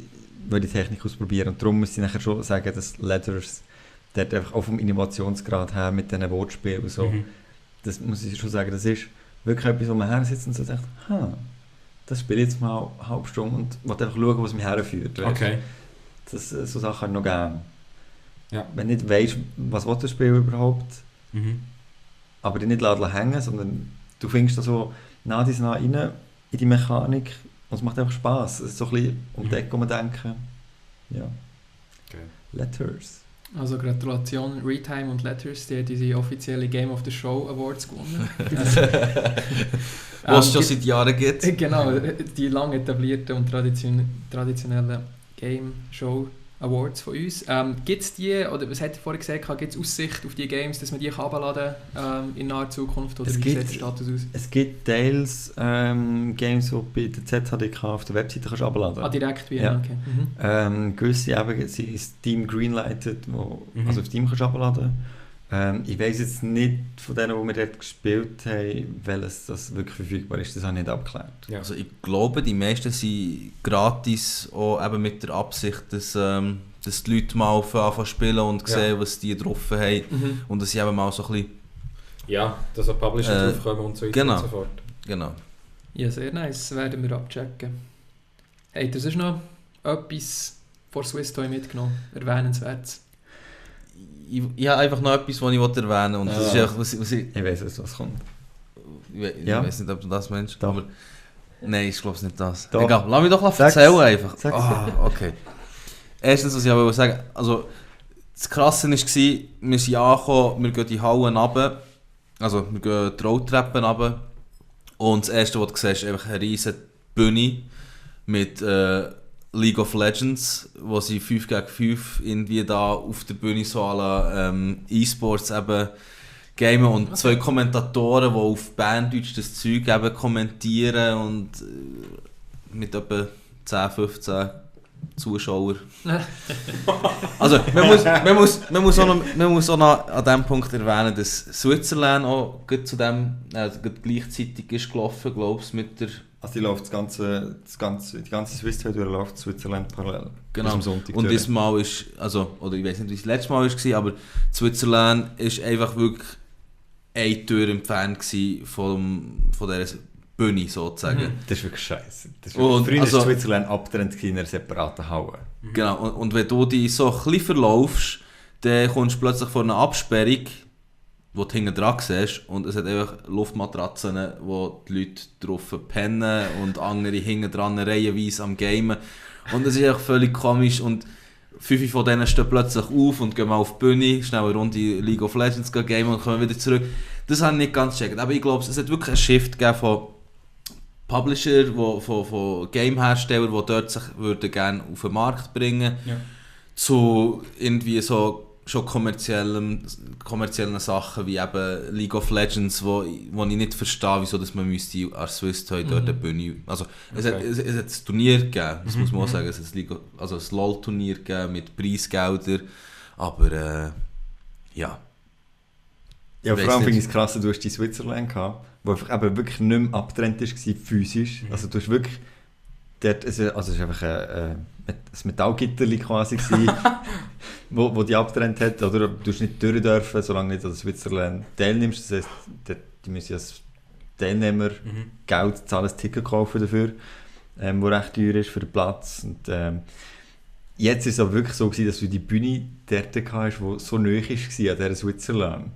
will die Technik ausprobieren und darum muss ich nachher schon sagen, dass Letters dort einfach auch vom Innovationsgrad her mit diesen Wortspielen und so, das muss ich schon sagen, das ist wirklich etwas, wo man her sitzt und so sagt, das spiele ich jetzt mal eine halbe Stunde und will einfach schauen, wo es mich herführt. Okay. So Sachen kann ich noch gerne. Ja. Wenn du nicht weißt, was das Spiel überhaupt, aber dich nicht hängen, sondern du findest da so nah rein in die Mechanik und es macht einfach Spass. Es ist so ein bisschen um die Ecke denken. Ja. Okay. Letters. Also Gratulation, Retime und Letters, die haben diese offizielle Game of the Show Awards gewonnen. Was es schon seit Jahren gibt. Genau, die lang etablierten und traditionellen Game Show Awards von uns. Gibt es die, oder was hat ihr vorhin gesagt, gibt es Aussicht auf die Games, dass man die herunterladen kann in naher Zukunft, oder wie sieht der Status aus? Es gibt teils Games, die bei der ZHDK auf der Webseite kannst herunterladen kannst. Direkt wie ja. Okay. Gewisse eben sind Steam greenlighted, also auf Steam kannst du herunterladen. Ich weiss jetzt nicht von denen, die wir dort gespielt haben, welches das wirklich verfügbar ist. Das habe ich nicht abgeklärt. Ja. Also ich glaube, die meisten sind gratis, auch eben mit der Absicht, dass dass die Leute mal anfangen spielen und sehen, was die drauf haben. Und dass sie eben mal so ein bisschen... Ja, dass auch Publisher draufkommen und so weiter und so fort. Genau. Ja, sehr nice. Das werden wir abchecken. Hey, das ist noch etwas von Swiss Toy mitgenommen. Erwähnenswertes. Ich habe einfach noch etwas, was ich erwähnen wollte. Und das ist einfach, was ich weiss jetzt, was kommt. Ich weiß nicht, ob du das meinst. Doch. Aber nein, ich glaube es nicht das. Doch. Egal, lass mich doch erzählen einfach. Okay. Erstens, was ich aber sagen wollte, also das Krasse war, wir sind angekommen, wir gehen die Hallen runter, also wir gehen die Rolltreppen runter und das erste, was du siehst, ist einfach eine riesige Bühne mit League of Legends, wo sie 5 gegen 5 irgendwie da auf der Bühne so alle E-Sports eben gamen und 2 Kommentatoren, die auf Berndeutsch das Zeug eben kommentieren und mit etwa 10, 15 Zuschauer. Also man muss auch noch an diesem Punkt erwähnen, dass Switzerland auch zu dem gleichzeitig ist gelaufen, glaube ich, mit der... Also die ganze Swiss Toy läuft Switzerland parallel. Genau. Und das Mal ist, also, oder ich weiß nicht, wie es das letzte Mal war, aber Switzerland ist einfach wirklich eine Tür entfernt von dieser Bühne sozusagen. Das ist wirklich scheiße. Früher war Switzerland abgetrennt in einer separaten Halle. Genau, und wenn du dich so ein bisschen verlaufst, dann kommst du plötzlich vor einer Absperrung, wo du hinten dran siehst, und es hat einfach Luftmatratzen, wo die Leute drauf pennen und andere hinten dran reihenweise am Gamen. Und das ist einfach völlig komisch und 5 von denen stehen plötzlich auf und gehen mal auf die Bühne, schnell eine Runde League of Legends gamen und kommen wieder zurück. Das habe ich nicht ganz gecheckt, aber ich glaube, es hat wirklich einen Shift gegeben von Publisher, von Game-Herstellern, die dort sich gerne auf den Markt bringen würden, zu irgendwie so schon kommerziellen Sachen wie eben League of Legends, wo ich nicht verstehe, wieso dass man müsste als Swiss Toy dort eine Bühne... Also es hat ein Turnier gegeben, das muss man auch sagen, es hat ein LOL-Turnier gegeben mit Preisgeldern, aber ja. Ja, vor allem finde ich es krass, du hast die Switzerland gehabt, wo einfach eben wirklich nicht mehr abgetrennt war, physisch. Also du hast wirklich... Dort, es war einfach ein Metallgitterli quasi, wo die abgetrennt hat. Oder du hast nicht durch dürfen, solange nicht an Switzerland teilnimmst. Das heisst, die müssen als Teilnehmer Geld zahlen, ein Ticket kaufen dafür, wo recht teuer ist für den Platz. Und, jetzt war es aber wirklich so gewesen, dass du die Bühne dort hattest, die so nahe war an dieser Switzerland.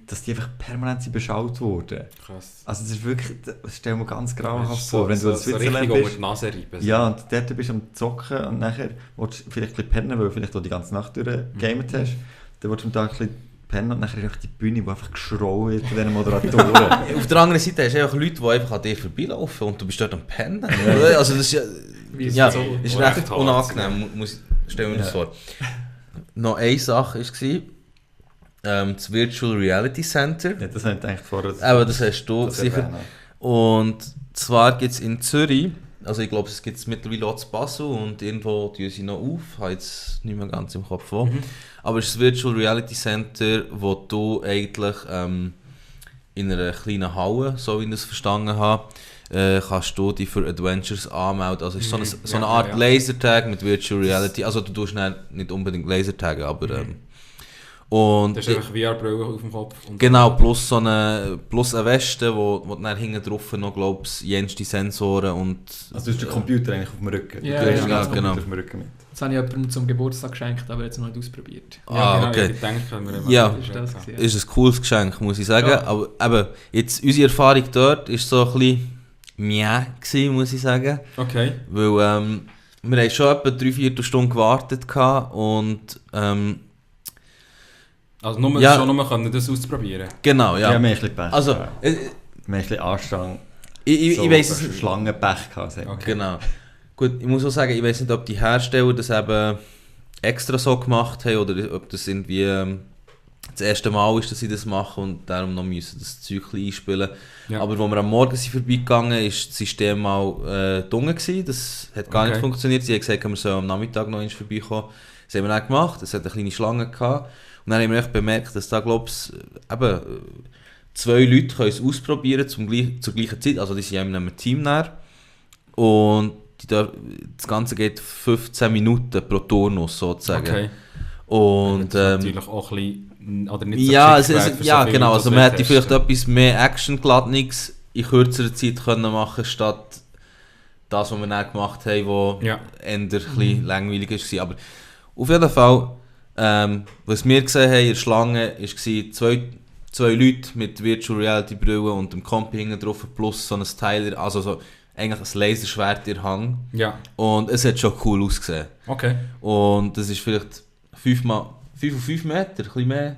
Dass die einfach permanent beschaut wurden. Krass. Also das ist wirklich, das stell mir ganz grauenhaft vor, wenn du in Switzerland bist. Die Nase reiben, ja, und dort bist du am Zocken und nachher willst du vielleicht ein bisschen pennen, weil du vielleicht auch die ganze Nacht durchgegamet hast. Dann willst du am Tag ein bisschen pennen und nachher ist einfach die Bühne, die einfach geschrauen wird von diesen Moderatoren. Auf der anderen Seite hast du einfach Leute, die einfach an dir vorbeilaufen und du bist dort am Pennen. Also das ist ja, ist recht unangenehm, stell mir das vor. Noch eine Sache war, das Virtual Reality Center. Ja, das habe ich gedacht vorher. Aber das hast du sicher. Erwähnen. Und zwar gibt es in Zürich, also ich glaube, es gibt es mittlerweile auch zu Basel und irgendwo tun sie noch auf, ich habe jetzt nicht mehr ganz im Kopf vor. Aber es ist das Virtual Reality Center, wo du eigentlich in einer kleinen Halle, so wie ich das verstanden habe, kannst du dich für Adventures anmelden. Also es ist so eine Art Lasertag mit Virtual Reality. Also du tust nicht unbedingt Lasertaggen, aber... Und das ist einfach VR-Brille auf dem Kopf. Und genau, plus eine Weste, wo dann hinten drauf noch, glaube ich, jenste Sensoren und... Also du hast den Computer eigentlich auf dem Rücken. Ja, du hast genau. Auf dem Rücken mit. Das habe ich jemandem zum Geburtstag geschenkt, aber jetzt noch nicht ausprobiert. Okay. Ich denke, ist ein cooles Geschenk, muss ich sagen. Ja. Aber eben, jetzt unsere Erfahrung dort war so ein bisschen mäh, muss ich sagen. Okay. Weil wir haben schon etwa 3-4 Stunden gewartet und... Also nur können das auszuprobieren. Genau, ja. Ja, mehr ein bisschen Pech. Also, mehr ein bisschen Anstrengung. Ich weiss es... Schlangenpech gehabt. Okay. Genau. Gut, ich muss auch sagen, ich weiß nicht, ob die Hersteller das eben extra so gemacht haben oder ob das irgendwie das erste Mal ist, dass sie das machen und darum noch müssen das Zeug einspielen. Ja. Aber als wir am Morgen vorbeigegangen sind, war das System mal dunkel gewesen. Das hat gar nicht funktioniert. Sie haben gesagt, wir sollen am Nachmittag noch vorbeikommen. Das haben wir dann gemacht. Es hat eine kleine Schlange gehabt. Und dann haben wir echt bemerkt, dass da, glaube ich, eben 2 Leute können es ausprobieren zur gleichen Zeit. Also die sind ja in einem Team näher. Und das Ganze geht 15 Minuten pro Turnus sozusagen. Okay. Und natürlich auch ein bisschen, oder nicht so ja, so genau, also man hätte vielleicht etwas mehr Action-Gladnix in kürzerer Zeit können machen, statt das, was wir dann gemacht haben, wo eher ein bisschen langweilig war. Aber auf jeden Fall, was wir gesehen haben in der Schlange, war zwei Leute mit Virtual Reality Brillen und dem Kompi hinten drauf plus so ein Teil, also so eigentlich ein Laserschwert in der Hand. Ja. Und es hat schon cool ausgesehen. Okay. Und das ist vielleicht 5 auf 5 Meter, ein bisschen mehr.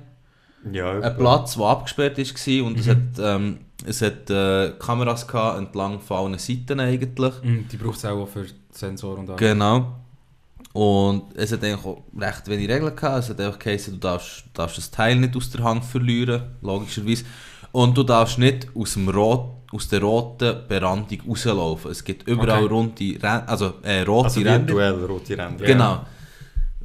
Ja, Ein Platz, der abgesperrt war und es hat Kameras gehabt, entlang von allen Seiten eigentlich. Die braucht es auch für Sensoren und alles. Genau. Und es hat eigentlich auch recht wenig Regeln gehabt. Es hat einfach geheißen, du darfst das Teil nicht aus der Hand verlieren, logischerweise. Und du darfst nicht aus der roten Berandung rauslaufen. Es gibt überall rote Ränder. Virtuell rote Ränder. Genau.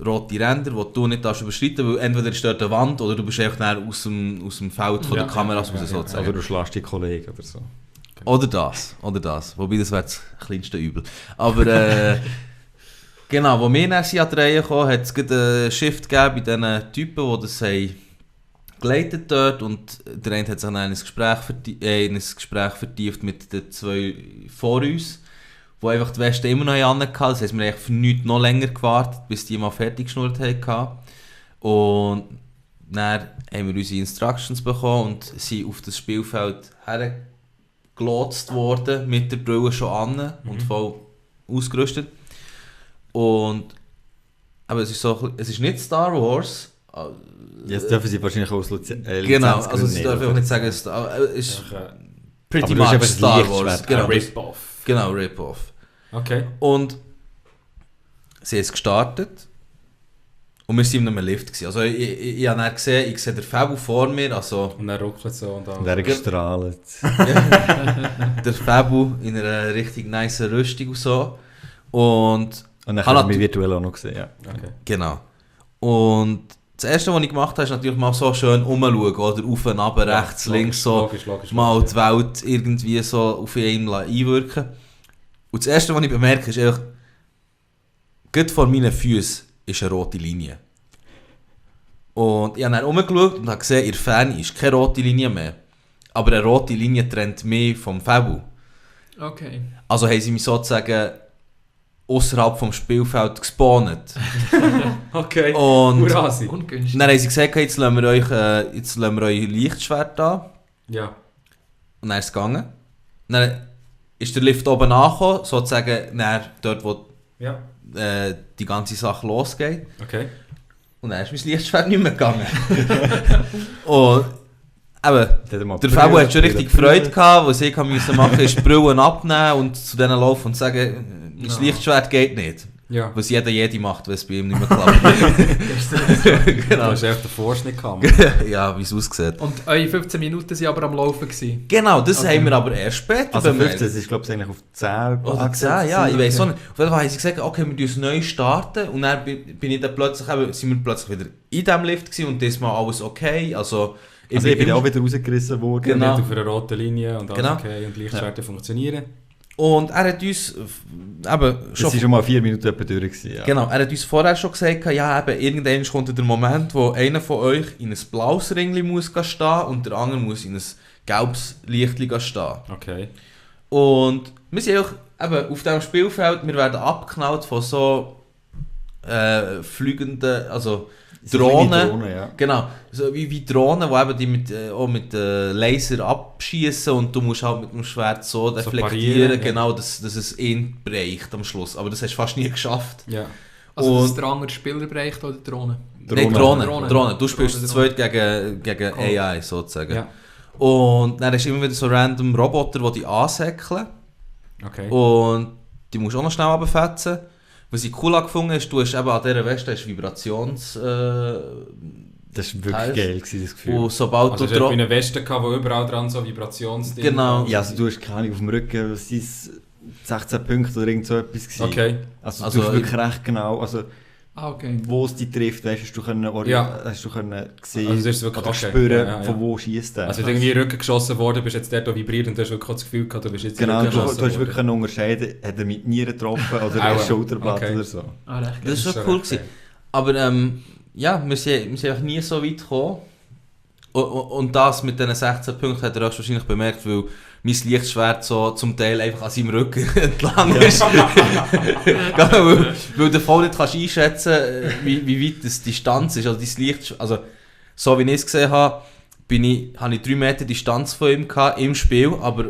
Rote Ränder, die du nicht überschreiten darfst, weil entweder ist dort eine Wand oder du bist einfach aus dem Feld von der Kameras raus sozusagen. Oder du schlägst die Kollegen oder so. Oder das. Wobei, das wäre das kleinste Übel. Aber genau, wo wir dann an die Reihe kamen, hat es einen Shift gegeben bei diesen Typen, die das haben geleitet dort. Und der eine hat sich dann in ein Gespräch vertieft mit den zwei vor uns, die einfach die Weste immer noch hatten. Das heisst, wir haben für nichts noch länger gewartet, bis die mal fertig geschnurrt haben. Und dann haben wir unsere Instructions bekommen und sind auf das Spielfeld hergelotst worden, mit der Brille schon an und voll ausgerüstet. Und aber es ist nicht Star Wars. Jetzt dürfen sie wahrscheinlich auch aus Lizenzgründen. Genau, also sie dürfen auch nicht sagen, es ist pretty much Star Wars. Genau, Rip-Off. Genau, Rip-Off. Okay. Und sie haben es gestartet und wir waren in einem Lift. Also ich habe dann gesehen, ich sehe den Fabu vor mir, also... Und er ruckelt so und alles. Und er gestrahlt. Der Fabu in einer richtig nice Rüstung und so. Und dann haben wir virtuell auch noch gesehen, ja. Okay. Genau. Und das erste, was ich gemacht habe, ist natürlich mal so schön umschauen, oder auf und ab, rechts, links, so logisch, mal die Welt irgendwie so auf einen einwirken. Und das erste, was ich bemerke, ist einfach, gerade vor meinen Füßen ist eine rote Linie. Und ich habe dann umgeschaut und habe gesehen, in der Ferne ist keine rote Linie mehr. Aber eine rote Linie trennt mich vom Fabu. Okay. Also haben sie mich sozusagen außerhalb vom Spielfeld gespawnt. Okay. Und ungünstig. dann haben sie gesagt, jetzt lassen wir euch Lichtschwert an. Ja. Und dann ist es gegangen. Dann ist der Lift oben angekommen, sozusagen dort, wo die ganze Sache losgeht. Okay. Und dann ist mein Lichtschwert nicht mehr gegangen. Und eben, der Fabu hat schon richtig Freude gehabt, was ich machen musste, ist die Brillen abnehmen und zu denen laufen und sagen, mein Lichtschwert geht nicht. Ja. Was jede macht, wenn es bei ihm nicht mehr klappt. Genau. Du hast echt den Vorschnitt gehabt. Ja, wie es aussieht. Und eure 15 Minuten waren aber am Laufen gewesen. Genau, das haben wir aber erst später also 15, das ist glaube ich eigentlich auf 10. Oder 10, ja, ich weiß auch nicht. Auf jeden Fall haben sie gesagt, okay, wir starten neu starten. Und dann sind wir plötzlich wieder in diesem Lift gewesen und diesmal alles okay. Also ich bin auch wieder rausgerissen worden. Genau. Auf einer roten Linie und alles okay und Lichtschwerter funktionieren. Und er hat uns schon mal 4 Minuten durch gewesen, ja. Genau, er hat uns vorher schon gesagt, ja, eben, irgendwann kommt der Moment, wo einer von euch in ein blaues Ringli muss stehen und der andere muss in ein gelbes Lichtli stehen. Okay. Und wir sind auch eben auf diesem Spielfeld, wir werden abgeknallt von so fliegenden, also Drohnen, ja. Genau, so wie Drohnen, die eben die mit Laser abschießen und du musst halt mit dem Schwert so deflektieren, genau, dass es ihn bereicht am Schluss. Aber das hast du fast nie geschafft. Ja. Also dass der andere Spieler bereicht oder Drohnen? Nein, Drohnen. Du spielst zu zweit gegen AI sozusagen. Ja. Und dann hast du immer wieder so random Roboter, die dich ansäckeln. Okay. Und die musst du auch noch schnell runterfetzen. Was ich cool gefunden habe, du hast eben an dieser Weste Vibrations... das war wirklich geil, das Gefühl. Und sobald also du hast eine Weste gehabt, wo überall dran so Vibrationsdinge... Genau. Ja, also du hast keine Ahnung auf dem Rücken, was ist 16 Punkte oder irgend so etwas gewesen. Okay. Also du hast wirklich recht genau... Also okay. wo es dich trifft, weißt, hast du können sehen Also das ist wirklich oder okay. spüren, von wo schießt der. Also wenn du irgendwie in den Rücken geschossen worden bist, jetzt der da vibriert und du hast wirklich das Gefühl gehabt, du bist jetzt Genau, in den du Rücken hast geschossen wirklich unterscheiden, hat er mit Nieren getroffen oder ein Schulterblatt oder so. Recht Das ist schon cool gewesen. Aber wir sind einfach nie so weit gekommen. Und das mit diesen 16 Punkten hat er auch wahrscheinlich bemerkt, weil mein Lichtschwert so zum Teil einfach an seinem Rücken entlang ist. weil du voll nicht kannst einschätzen kannst, wie weit die Distanz ist. Also, dein Licht, also so wie ich es gesehen habe, habe ich 3 Meter Distanz von ihm gehabt, im Spiel, aber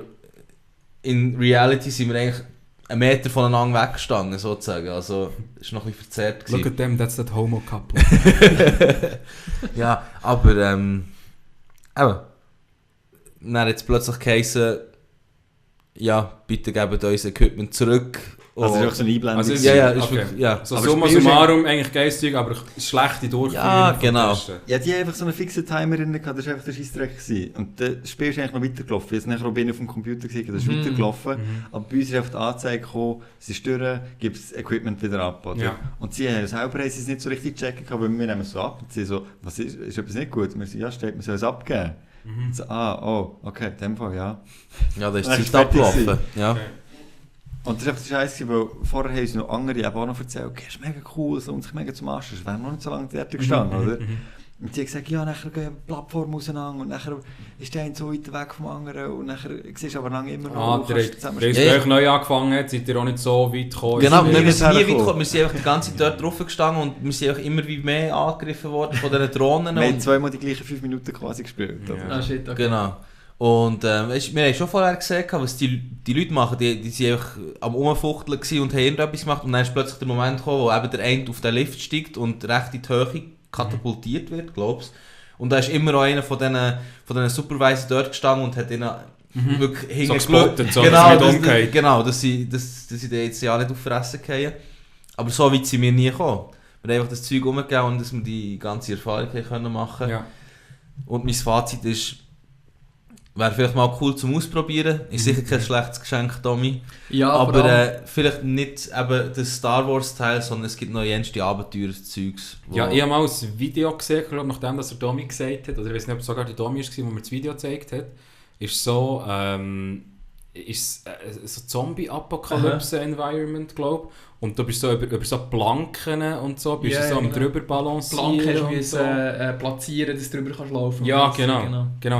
in Reality sind wir eigentlich 1 Meter voneinander weggestanden, sozusagen. Also, es war noch ein bisschen verzerrt. Look at them, that's that homo couple. Ja, aber dann hat es plötzlich geheißen, ja, bitte gebt uns Equipment zurück. Also es ist auch so eine Einblendung. Also ist okay. wirklich, ja. So Aber summa spielst summarum eigentlich geistig, aber schlechte Durchführung. Ja, genau. Ja, die haben einfach so einen fixen Timer drin gehabt, das war einfach der Scheissdreck gewesen. Und das Spiel ist eigentlich noch weitergelaufen. Ich habe es nachher auch auf dem Computer gesehen, das ist weitergelaufen. Aber bei uns ist einfach die Anzeige gekommen, es ist durch, gibt das Equipment wieder ab. Oder? Ja. Und sie haben selber es nicht so richtig checken können, weil wir nehmen es so ab. Und sie so, was ist etwas nicht gut? Und wir so, ja, steht, wir sollen es abgeben. So, okay, in dem Fall, ja. Ja, da ist Dann die ist Zeit fertig abgelaufen. gewesen. Ja. Okay. Und das ist einfach der Scheiß, weil vorher haben uns noch andere eben auch noch erzählt, okay, das ist mega cool, so, und sich mega zum Arsch. Das wäre noch nicht so lange dort gestanden, oder? Und sie haben gesagt, ja, nachher gehen die Plattformen auseinander und nachher ist der eine so weit weg vom anderen und nachher siehst du aber lange immer noch, Ihr habt euch neu angefangen, seid ihr auch nicht so weit gekommen. Genau, sind wir nie sind nie weit hergekommen. gekommen. Wir sind einfach die ganze Zeit dort drauf gestanden und wir sind einfach immer wie mehr angegriffen worden von diesen Drohnen. Wir haben Und, zweimal die gleichen 5 Minuten quasi gespielt. Ja. Oder? Ah, shit, okay. genau. Und wir haben schon vorher gesehen, was die Leute machen. Die sind einfach am Umfuchteln gewesen und haben irgendetwas gemacht. Und dann ist plötzlich der Moment gekommen, wo eben der eine auf den Lift steigt und recht in die Höhe katapultiert wird, glaubst du. Und da ist immer auch einer von diesen Supervisors dort gestanden und hat ihnen wirklich hingeschaut. gespottet, so, Genau, dass sie nicht umgehen. genau, dass sie jetzt ja nicht auf die Fresse fallen. Aber so weit sind wir nie gekommen. Wir haben einfach das Zeug umgegeben und dass wir die ganze Erfahrung können machen. Ja. Und mein Fazit ist, wäre vielleicht mal cool zum Ausprobieren. Ist sicher kein schlechtes Geschenk, Tommy. Ja, Aber vielleicht nicht eben das Star Wars Teil, sondern es gibt noch jenste Abenteuer-Zeugs. Ja, ich habe mal ein Video gesehen, glaube, nachdem dass er Domi gesagt hat, oder ich weiß nicht, ob es sogar der Domi war, wo mir das Video gezeigt hat, ist so, so Zombie-Apokalypse-Environment, glaube ich. Und du bist so über so Planken und so, bist du so am drüber balancieren. Planken und so. platzieren, dass du drüber kannst laufen. Ja, genau.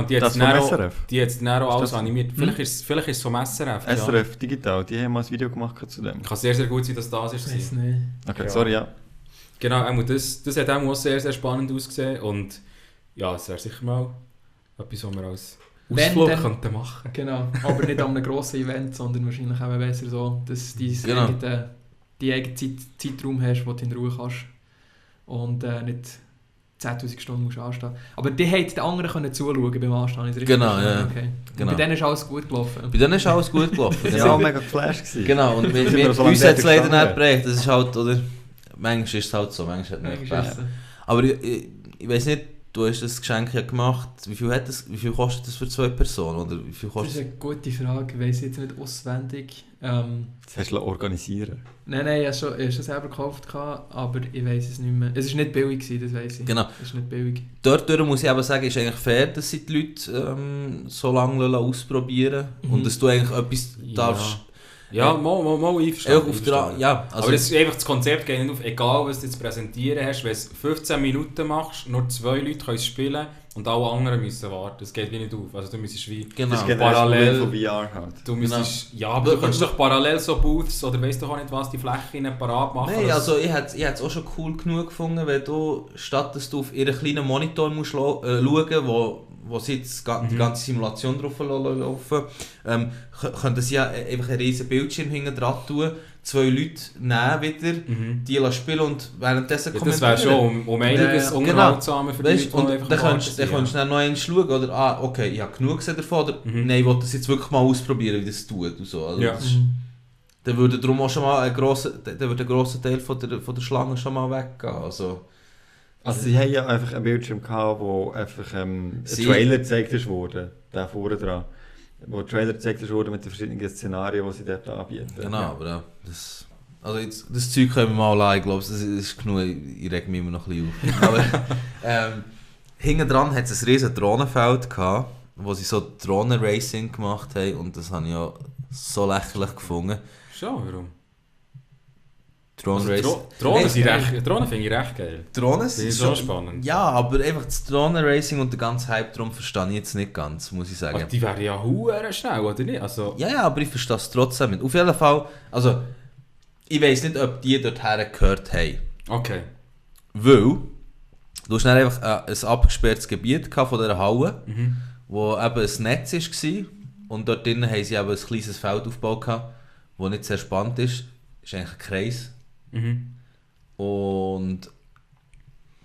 Und die hat Das vom SRF? Die hat es dann auch alles das? animiert. Vielleicht ist es vom SRF. Ja. SRF Digital, die haben mal ein Video gemacht zu dem. Kann sehr, sehr gut sein, dass das Ich ist. weiß nicht. Okay, Ja. sorry, ja. Genau, das hat auch sehr, sehr spannend ausgesehen. Und ja, es wäre sicher mal etwas, was wir als Wenn Ausflug dann- könnten machen. Genau, aber nicht an einem grossen Event, sondern wahrscheinlich eben besser so, dass du Genau. die eigenen Zeitraum hast, wo du in Ruhe kannst und nicht 10'000 Stunden musst anstehen. Aber die haben den anderen können zuschauen beim Anstehen, ist richtig? Genau, ja. Okay. Genau. Und bei denen ist alles gut gelaufen. Bei denen ist alles gut gelaufen. Die waren auch mega geflasht gewesen. Genau, und Sind wir so lange uns hat es dort leider gestanden? nicht geprägt. Das ist halt, oder? Manchmal ist es halt so, manchmal hat es nicht Manchmal geprägt. ist es- Aber ich weiss nicht, du hast das Geschenk ja gemacht. Wie viel kostet das für 2 Personen? Oder wie viel Das ist kostet eine gute Frage, ich weiss jetzt nicht auswendig. Das hast du organisieren. Nein, ich habe es selber gekauft, aber ich weiss es nicht mehr. Es war nicht billig, das weiss ich. Genau. Es ist nicht billig. Dort muss ich aber sagen, ist eigentlich fair, dass sie die Leute so lange ausprobieren lassen. Und dass du eigentlich etwas darfst. Ja, mal einverstanden. Auf der, ja, also Aber das ist einfach das Konzept, geht nicht auf, egal was du jetzt präsentieren hast, wenn du 15 Minuten machst, nur 2 Leute können es spielen und alle anderen müssen warten. Das geht wie nicht auf. Also du müsstest wie genau. Das ist genau Parallel- das Problem von VR halt. du müsstest, ja, aber du kannst doch parallel so Booths oder weißt du auch nicht was, die Flächen parat machen. Nein, dass- also ich hätte es auch schon cool genug gefunden, wenn du, statt dass du auf ihren kleinen Monitor musst schauen, wo sie jetzt die ganze Simulation drauf laufen, könnten sie ja einfach einen riesen Bildschirm hinten dran tun, 2 Leute nehmen wieder, die lassen spielen und währenddessen ja, das wäre schon um einiges Ja, unterhaltsamer für die Weißt, Leute, die und einfach dann warten kannst sind, du dann noch eins schauen, oder okay, ich habe genug gesehen davon, oder nein, ich will das jetzt wirklich mal ausprobieren, wie das tut und so. Also Ja. das ist, dann würde darum auch schon mal ein grosser Teil von der Schlange schon mal weggehen. Also Sie haben ja einfach einen Bildschirm gehabt, wo einfach ein Sie- Trailer gezeigt wurde, der vorne dran. Wo Trailer gezeigt wurde mit den verschiedenen Szenarien, die sie dort anbieten. genau, aber ja, das Also jetzt, das Zeug können wir mal lassen, ich glaube, das ist genug, ich reg mich immer noch ein bisschen auf. Aber hinten dran hat es ein riesen Drohnenfeld gehabt, wo sie so Drohnenracing gemacht haben und das habe ich ja so lächerlich gefunden. Schon, warum? Drohnenracing. Drohnen finde ich recht geil. Drohnen sind schon schon spannend. Ja, aber einfach das Drohnenracing und der ganze Hype darum verstehe ich jetzt nicht ganz, muss ich sagen. Aber die wären ja huere schnell, oder nicht? Also... Ja, aber ich verstehe es trotzdem nicht. Auf jeden Fall, also ich weiss nicht, ob die dorthin gehört haben. Okay. Weil du hast dann einfach ein abgesperrtes Gebiet von dieser Halle, wo eben ein Netz war und dort drinnen haben sie eben ein kleines Feld aufgebaut, das nicht sehr spannend ist. Das ist eigentlich ein Kreis. Und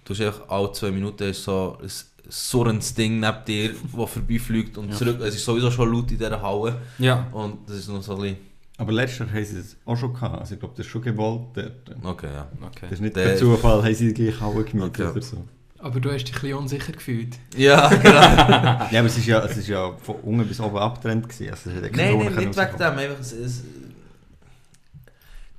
du hast einfach alle 2 Minuten ist so ein surrendes Ding neben dir, das vorbeifliegt und zurück. Es ist sowieso schon laut in dieser Halle. Ja. Und das ist noch so ein bisschen... Aber letztes Jahr haben sie es auch schon gehabt. Also ich glaube, das ist schon gewollt dort. Okay, ja. Okay. Das ist nicht per Zufall, haben sie die gleiche Halle gemietet oder so. Aber du hast dich ein bisschen unsicher gefühlt. Ja, genau. Ja, aber es ist ja von unten bis oben abgetrennt gewesen. Also Nein, nicht wegen dem. Einfach,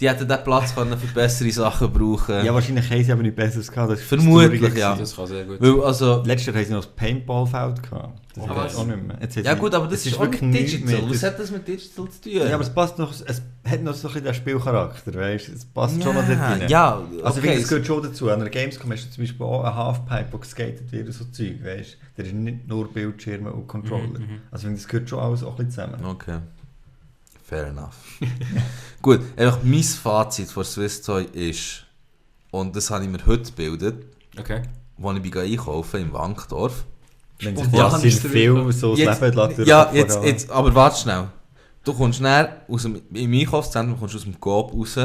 die hätten diesen Platz können für bessere Sachen brauchen. Ja, wahrscheinlich haben sie aber nicht Besseres gehabt. Das ist vermutlich, ja. Das kann sehr gut. Weil, also, letztes Jahr haben sie noch das Paintball-Feld gehabt. Das Aber ist auch nicht mehr. Jetzt ja gut, aber das ist auch wirklich mit nichts Digital. mehr. Was hat das mit Digital zu tun? Ja, aber es passt noch, es hat noch so ein bisschen den Spielcharakter, weißt du? Es passt schon noch dort rein. Ja, okay. Also ich finde, das gehört schon dazu. An der Gamescom hast du zum Beispiel auch eine Halfpipe, wo geskatet wird, so Zeug, weißt du? Da ist nicht nur Bildschirme und Controller. Also ich finde, das gehört schon alles auch ein bisschen zusammen. Okay. Fair enough. Gut, einfach mein Fazit von Swiss Toy ist, und das habe ich mir heute gebildet, Okay. als ich einkaufen im Wankdorf. Wenn sich Ja, das ist in der Film so das Jetzt- Leben lässt. Ja, jetzt, aber warte schnell. Du kommst schnell im Einkaufszentrum kommst du aus dem Coop raus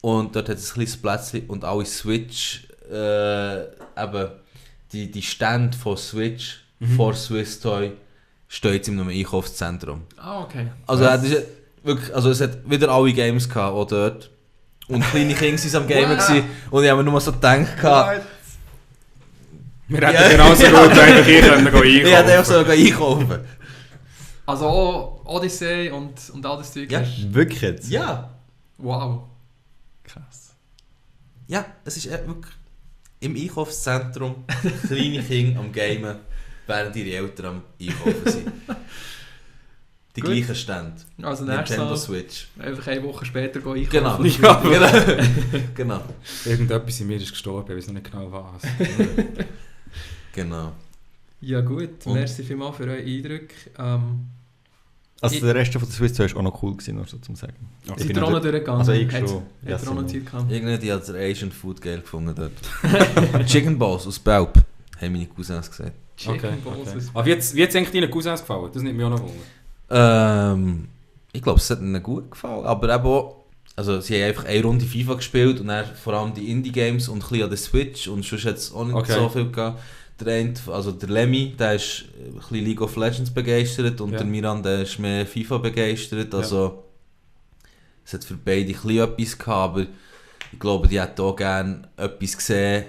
und dort hat es ein kleines Plätzchen und alle Switch, eben die Stände von Switch vor Swiss Toy stehen jetzt in einem Einkaufszentrum. Ah, okay. Also, das ist wirklich, also es hat wieder alle Games gehabt, auch dort. Und kleine Kinder waren am Gamen gewesen, und ich habe mir nur so gedacht, Wir hätten genauso gut eigentlich hier können ich hätte einfach so einkaufen. Also auch Odyssey und all das Zeug. Ja. hast- Wirklich jetzt? Ja, Wow. Krass. ja, es ist wirklich im Einkaufszentrum kleine Kinder am Gamen, während ihre Eltern am Einkaufen sind. Die Gut. gleichen Stände. Also nächstes Nintendo Mal Switch. einfach eine Woche später gehen Genau. einkaufen. Ja. genau. genau. Irgendetwas in mir ist gestorben, ich weiß noch nicht genau was. Genau. Ja gut, Und- merci vielmals für eure Eindrücke. Also der Rest von der Swiss Toy war auch noch cool gewesen, nur so zum sagen. Okay. Seid ihr auch noch durchgegangen? Also ich Hat schon. Ja, ihr auch noch so. Zeit gehabt? Irgendwie hat der Asian Food geil gefunden dort. Chicken Balls aus Belp, haben meine Cousins gesagt. Okay, Chicken Balls okay. aus- Aber wie hat es eigentlich deinen Cousins gefallen? Das nimmt mich auch noch wunder. Ich glaube, es hat ihnen gut gefallen, aber eben auch, also sie haben einfach eine Runde FIFA gespielt und dann vor allem die Indie-Games und ein bisschen an der Switch und sonst hat es auch nicht Okay. so viel gehabt. Der eine, also der Lemmy, der ist ein bisschen League of Legends begeistert und Ja. der Miran, der ist mehr FIFA begeistert, also es hat für beide ein bisschen etwas gehabt, aber ich glaube, die hätten auch gerne etwas gesehen,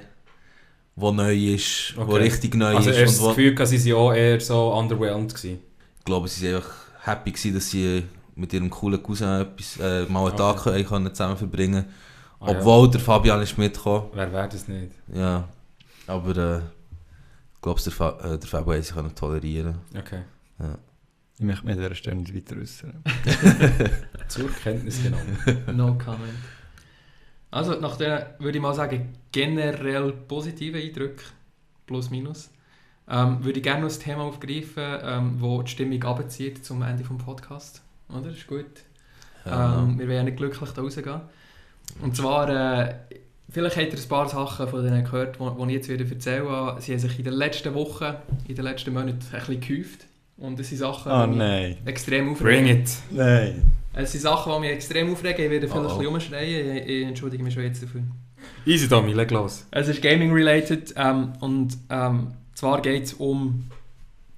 was neu ist, was Okay. richtig neu Also ist erst und das wo, Gefühl, dass sie auch eher so underwhelmed gewesen. ich glaube, sie waren einfach happy gewesen, dass sie mit ihrem coolen Cousin etwas, mal einen Okay. Tag können zusammen verbringen Ah, ja. obwohl der Fabian ist mitgekommen. Wer wäre das nicht? Ja, aber ich glaube, der Fabian hat sich können tolerieren. Okay. Ich möchte mich an dieser Stelle nicht weiter äußern. Zur Kenntnis genommen. No comment. Also nach der, würde ich mal sagen, generell positiven Eindrücken, plus minus, würde ich gerne noch das Thema aufgreifen, wo die Stimmung runterzieht zum Ende des Podcasts. Oder? Ist gut. Ja. Wir wollen ja nicht glücklich da rausgehen. Und zwar, vielleicht habt ihr ein paar Sachen von denen gehört, die ich jetzt wieder erzähle. Sie haben sich in den letzten Wochen, in den letzten Monaten ein bisschen gehäuft. Und das sind Sachen, Oh die mich nein. extrem Bring aufregen. it. Nein. Es sind Sachen, die mich extrem aufregen. Ich werde vielleicht Oh, oh. ein bisschen rumschreien. Ich entschuldige mich schon jetzt dafür. Easy, Tommy, leg los. Es ist Gaming-related und zwar geht es um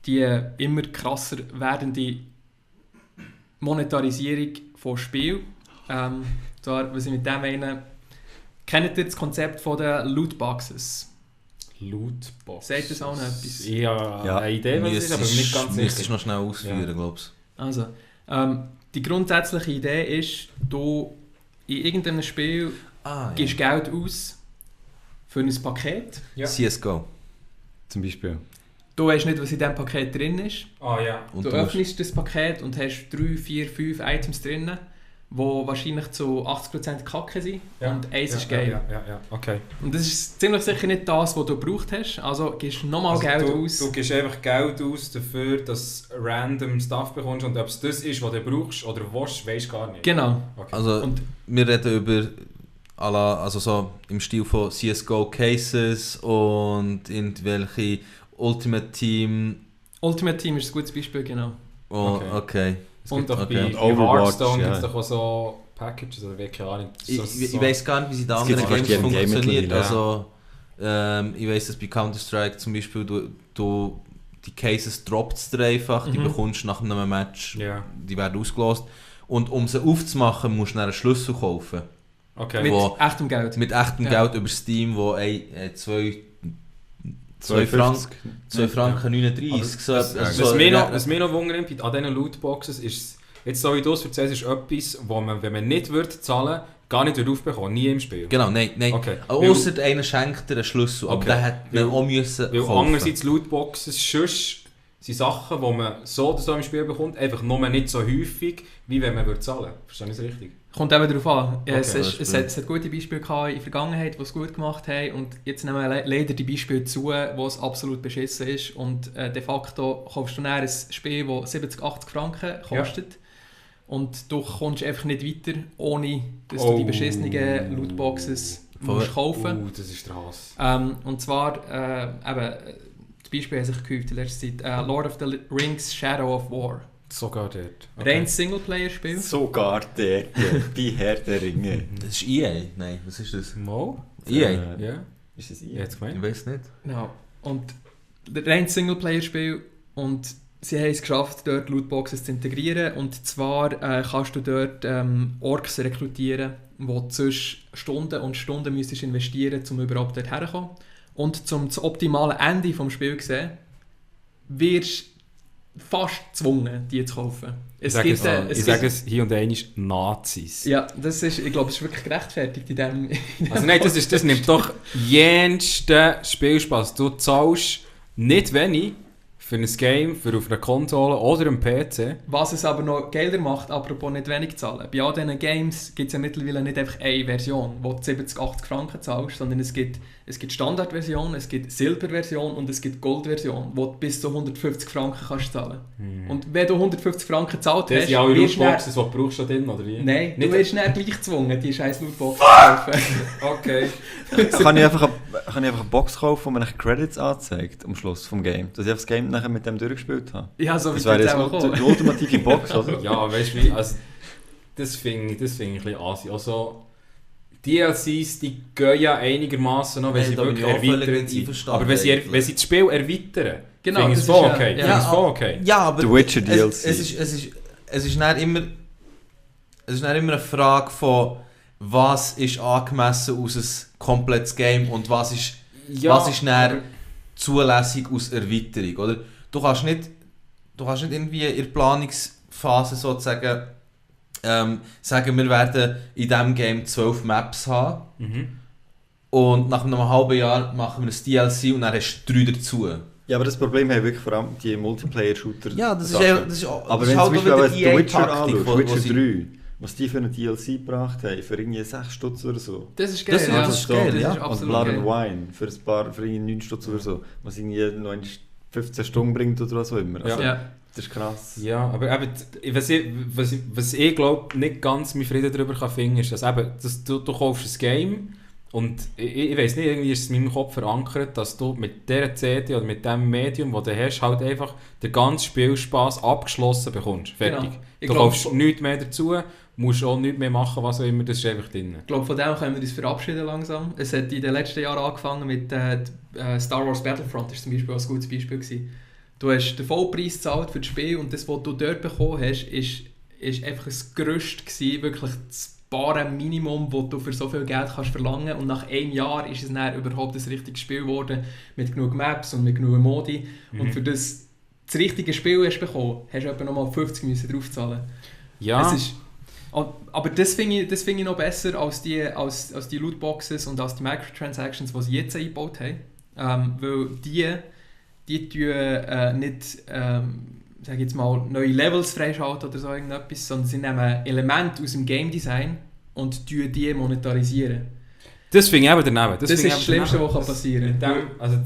die immer krasser werdende Monetarisierung von Spielen. Zwar, was ich mit dem meine, kennt ihr das Konzept von der Lootboxes? Lootbox. Sagt das auch noch etwas? Ja, Ja. eine Idee, was es ist, aber nicht ganz Müsstest sicher. noch schnell ausführen, Ja. glaube ich. Also, die grundsätzliche Idee ist, du in irgendeinem Spiel gibst Geld aus für ein Paket. Ja. CSGO. Zum Beispiel. Du weißt nicht, was in diesem Paket drin ist. Ja. Und Du öffnest das Paket und hast 3, 4, 5 Items drin, die wahrscheinlich zu 80% Kacke sind und eins ist geil. Ja, okay. Und das ist ziemlich sicher nicht das, was du gebraucht hast. Also gibst du nochmal Geld aus. Du gibst einfach Geld aus dafür, dass du random Stuff bekommst und ob es das ist, was du brauchst oder willst, weisst du gar nicht. Genau. Okay. Also, Und wir reden über also so im Stil von CSGO Cases und irgendwelche Ultimate Team. Ultimate Team ist ein gutes Beispiel, genau. Oh, okay. Es gibt und- doch okay. bei Overwatch, Hearthstone ja. gibt's doch auch so Packages oder wie, keine Ahnung. Ich weiss gar nicht, wie sie da Es gibt anderen fast Games jeden Game funktioniert. mittlerweile, Also, ich weiss, dass bei Counter-Strike zum Beispiel du die Cases droppt dir einfach, die Mhm. bekommst du nach einem Match, Ja, die werden ausgelost. Und um sie aufzumachen, musst du dann einen Schlüssel kaufen. okay. Mit Wo- echtem Geld. Mit echtem Ja. Geld über Steam, wo 2 2,50. Franken 39. Aber So, das- also Was mir noch wundert an diesen Lootboxes ist, jetzt so wie du es erzählst, ist etwas, wo man, wenn man nicht würde zahlen, gar nicht aufbekommen, nie im Spiel. Genau, nein. Okay. Ausser einer schenkt dir einen Schlüssel, aber Okay. der hat ihn auch müssen Weil kaufen. andererseits Lootboxes sonst sind Sachen, die man so oder so im Spiel bekommt, einfach nur nicht so häufig, wie wenn man würde zahlen. Verstehe ich das richtig? Kommt eben darauf an. Okay, Es hat gute Beispiele gehabt in der Vergangenheit, die es gut gemacht haben. Und jetzt nehmen wir leider die Beispiele zu, wo es absolut beschissen ist. Und de facto kaufst du dann ein Spiel, das 70, 80 Franken kostet. Und du kommst einfach nicht weiter, ohne dass du die beschissenen Lootboxes musst kaufen. Das ist der Hass. Und zwar, das Beispiel hat sich gehäuft in letzter Zeit. Lord of the Rings Shadow of War. Sogar dort. Rein Singleplayer-Spiel. Sogar dort, bei Herr der Ringe. Das ist EA? Nein, was ist das? Mo? EA? Ja. Ist das Jetzt Ich gemeint? weiß nicht. Genau. Und der rein Singleplayer-Spiel und sie haben es geschafft, dort Lootboxes zu integrieren. Und zwar kannst du dort Orks rekrutieren, wo du sonst Stunden und Stunden müsstest investieren, um überhaupt dort herzukommen. Und zum das optimale Ende des Spiels zu sehen, wirst du fast gezwungen, die zu kaufen. Ich sage es hier und einmal Nazis. Ja, das ist, ich glaube, es ist wirklich gerechtfertigt in dem. Also nein, das nimmt doch jensten Spielspaß. Du zahlst nicht wenig für ein Game, für auf einer Konsole oder einem PC. Was es aber noch geiler macht, apropos nicht wenig zahlen. Bei all diesen Games gibt es ja mittlerweile nicht einfach eine Version, wo du 70, 80 Franken zahlst, sondern es gibt Standardversion, es gibt Silberversion und es gibt Goldversion, wo du bis zu 150 Franken kannst zahlen. Und wenn du 150 Franken gezahlt Das hast, sind alle wirst du Lootboxes, die du brauchst schon drin, oder wie? Nein, du Nicht- wirst dann gleich gezwungen, die scheiß Lootbox zu kaufen. Okay. Kann ich einfach eine Box kaufen, wo mir nachher Credits anzeigt am Schluss vom Game? Dass ich einfach das Game nachher mit dem durchgespielt habe? Ja, so wie Das es wäre jetzt jetzt auch kommen. die ultimative Box, oder? Ja, weißt du wie? Also, das finde ich ein bisschen assi. Also, DLCs, die gehen ja einigermaßen noch, wenn Nein, sie da bin wirklich ich auch völlig erweitert nicht sind. einverstanden Aber wenn sie eigentlich. das Spiel erweitern, Genau, finde ich es das voll ist ja- okay. ja. Finde ich es voll okay. Ja, aber The Witcher DLC. Es ist dann immer eine Frage von, was ist angemessen aus einem komplettes Game und was ist dann zulässig aus Erweiterung, oder? Du kannst nicht irgendwie in der Planungsphase sozusagen sagen, wir werden in diesem Game 12 Maps haben und nach einem halben Jahr machen wir ein DLC und dann hast du 3 dazu. Ja, aber das Problem haben wirklich vor allem die Multiplayer-Shooter. Ja, das ist Sachen. ja- das ist- Aber das wenn ist du halt zum auch Beispiel wieder The die Witcher EA-Taktik, anschaust, wo Witcher sie- 3, was die für einen DLC gebracht haben, für irgendwie 6 Stutz oder so. Das ist geil, Das ja. ist geil, ja. Das ist Und absolut Blood geil. and Wine für irgendwie 9 Stutz oder so. Was irgendwie noch 15 Stunden bringt oder was auch immer. Also, Ja. das ist krass. Ja, aber eben, was ich glaube, nicht ganz meinen Frieden darüber kann finden, ist, dass eben, du kaufst ein Game und ich weiss nicht, irgendwie ist es in meinem Kopf verankert, dass du mit dieser CD oder mit dem Medium, das du hast, halt einfach den ganzen Spielspaß abgeschlossen bekommst. Fertig. Genau. Ich Du glaub, kaufst nichts mehr dazu, musst auch nichts mehr machen, was auch immer, das ist einfach drin. Ich glaube, von dem können wir uns verabschieden langsam. Es hat in den letzten Jahren angefangen mit Star Wars Battlefront, ist zum Beispiel ein gutes Beispiel gewesen. Du hast den Vollpreis gezahlt für das Spiel und das, was du dort bekommen hast, ist einfach ein Gerüst gewesen, wirklich das bare Minimum, das du für so viel Geld kannst verlangen. Und nach einem Jahr ist es dann überhaupt ein richtiges Spiel geworden, mit genug Maps und mit genug Modi. Und für das richtige Spiel hast du bekommen, hast du etwa nochmal 50 müssen draufzahlen. Ja, Es ist, Aber das finde ich noch besser als die Lootboxes und als die Microtransactions, die sie jetzt eingebaut haben. Weil die tun nicht, sag jetzt mal, neue Levels freischalten oder so irgendetwas, sondern sie nehmen Elemente aus dem Game Design und die monetarisieren. Das finde ich eben daneben. Das ist das Schlimmste, was passieren kann. Also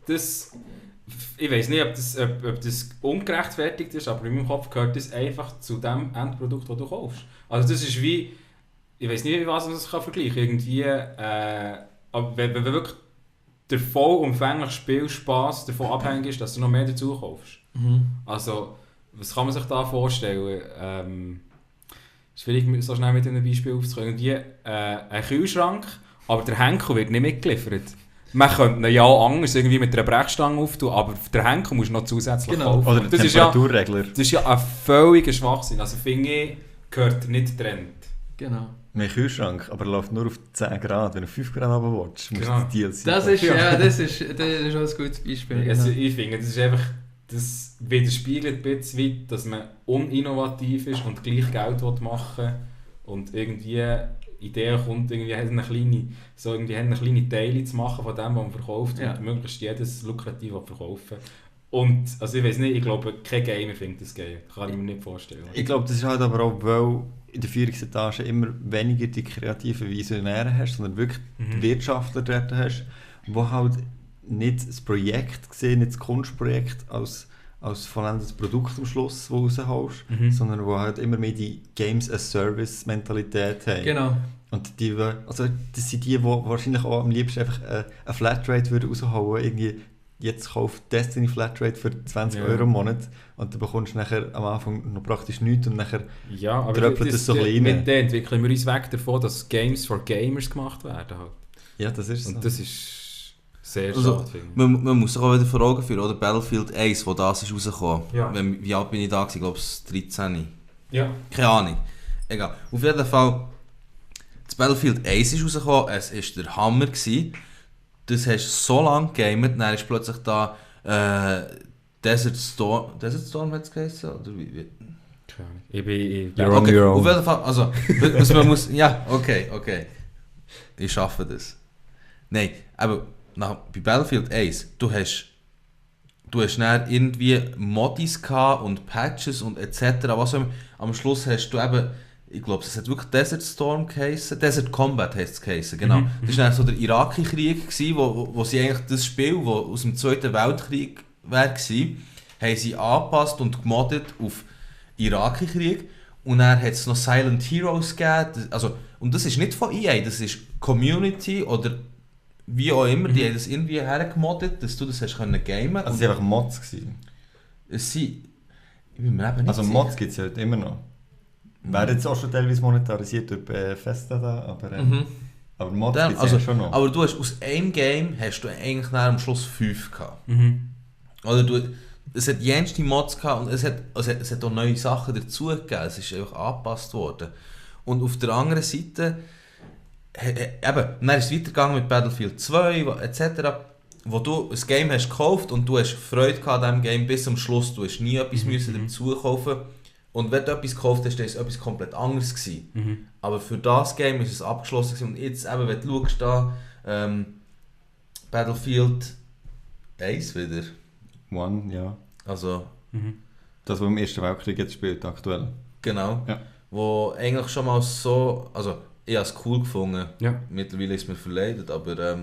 das, ich weiss nicht, ob das ungerechtfertigt ist, aber in meinem Kopf gehört das einfach zu dem Endprodukt, das du kaufst. Also das ist wie, ich weiss nicht, wie was man das vergleichen kann. Irgendwie, aber wenn wirklich der vollumfängliche Spielspaß davon abhängig ist, dass du noch mehr dazu kaufst. Also, was kann man sich da vorstellen? Schwierig, so schnell mit einem Beispiel aufzukommen. Irgendwie ein Kühlschrank, aber der Henkel wird nicht mitgeliefert. Man könnte ihn ja anders irgendwie mit einer Brechstange auftun, aber der Henkel musst du noch zusätzlich kaufen. Oder der Temperaturregler. Das ist ja ein völliger Schwachsinn. Also finde ich, gehört nicht getrennt. Genau. Mein Kühlschrank, aber er läuft nur auf 10 Grad. Wenn du 5 Grad runter willst, musst du das DLC das ist schon ein gutes Beispiel. Also ich finde, das ist einfach, das widerspiegelt ein bisschen weit, dass man uninnovativ ist und gleich Geld machen will und irgendwie Ideen kommt, irgendwie eine kleine Teile zu machen von dem, was man verkauft und möglichst jedes lukrativ verkaufen. Und also ich weiß nicht, ich glaube, kein Gamer findet das geil. Kann ich mir nicht vorstellen. Ich glaube, das ist halt aber auch, weil in der Führungsetage immer weniger die kreativen Visionäre hast, sondern wirklich die Wirtschaftler dort hast, die halt nicht das Projekt sehen, nicht das Kunstprojekt als vollendetes Produkt am Schluss, das du rausholst, sondern die halt immer mehr die Games-as-Service-Mentalität haben. Genau. Und das sind die wahrscheinlich auch am liebsten einfach eine Flatrate rausholen würden. Irgendwie, jetzt kauft Destiny Flatrate für 20 Euro im Monat und dann bekommst du nachher am Anfang noch praktisch nichts und nachher tröpfelt das so ein bisschen rein. Mit dem entwickeln wir uns weg davon, dass Games for Gamers gemacht werden. Halt. Ja, das ist und so. Das ist sehr also, schade, finde ich. Man muss sich auch wieder vor Augen führen, oder? Battlefield 1, wo das ist rausgekommen. Ja. Wie alt bin ich da? Ich glaube, es 13. Ja. Keine Ahnung. Egal. Auf jeden Fall, das Battlefield 1 ist rausgekommen, es war der Hammer gewesen. Das hast du so lange gegamet, dann ist plötzlich da Desert Storm hat es geheißen? Oder wie? Ich bin okay. Auf jeden Fall, also, was man muss, ja, okay. Ich schaffe das. Nein, aber bei Battlefield 1, du hast dann irgendwie Modis gehabt und Patches und etc. Was am Schluss hast du eben, ich glaube, es hat wirklich Desert Storm geheißen, Desert Combat heisst es geheißen, genau. Das war dann so der Iraki-Krieg, wo sie eigentlich das Spiel, das aus dem Zweiten Weltkrieg war, haben sie angepasst und gemoddet auf Iraki-Krieg. Und dann hat es noch Silent Heroes gegeben, also, und das ist nicht von EA, das ist Community oder wie auch immer, die haben das irgendwie hergemoddet, dass du das hast können gamen. Also es waren einfach Mods gewesen? Ich bin mir eben nicht also Mods gibt es ja heute immer noch. Werden jetzt auch schon teilweise monetarisiert durch Bethesda da, aber Mods gibt es ja schon noch. Aber du hast aus einem Game hast du eigentlich am Schluss 5 gehabt. Oder es hat jenste Mods gehabt und es hat auch neue Sachen dazu gegeben, es ist einfach angepasst worden. Und auf der anderen Seite, dann ist es weitergegangen mit Battlefield 2 etc., wo du ein Game hast gekauft und du hast Freude gehabt an diesem Game bis zum Schluss, du hast nie etwas dazu kaufen. Und wenn du etwas gekauft hast, dann war es etwas komplett anderes gewesen. Aber für das Game ist es abgeschlossen gewesen. Und jetzt eben, wenn du schaust, da, Battlefield 1 wieder. One, ja. Also, das, was im Ersten Weltkrieg jetzt spielt, aktuell. Genau. Ja. Wo eigentlich schon mal so, also ich habe es cool gefunden. Ja. Mittlerweile ist es mir verleidet, aber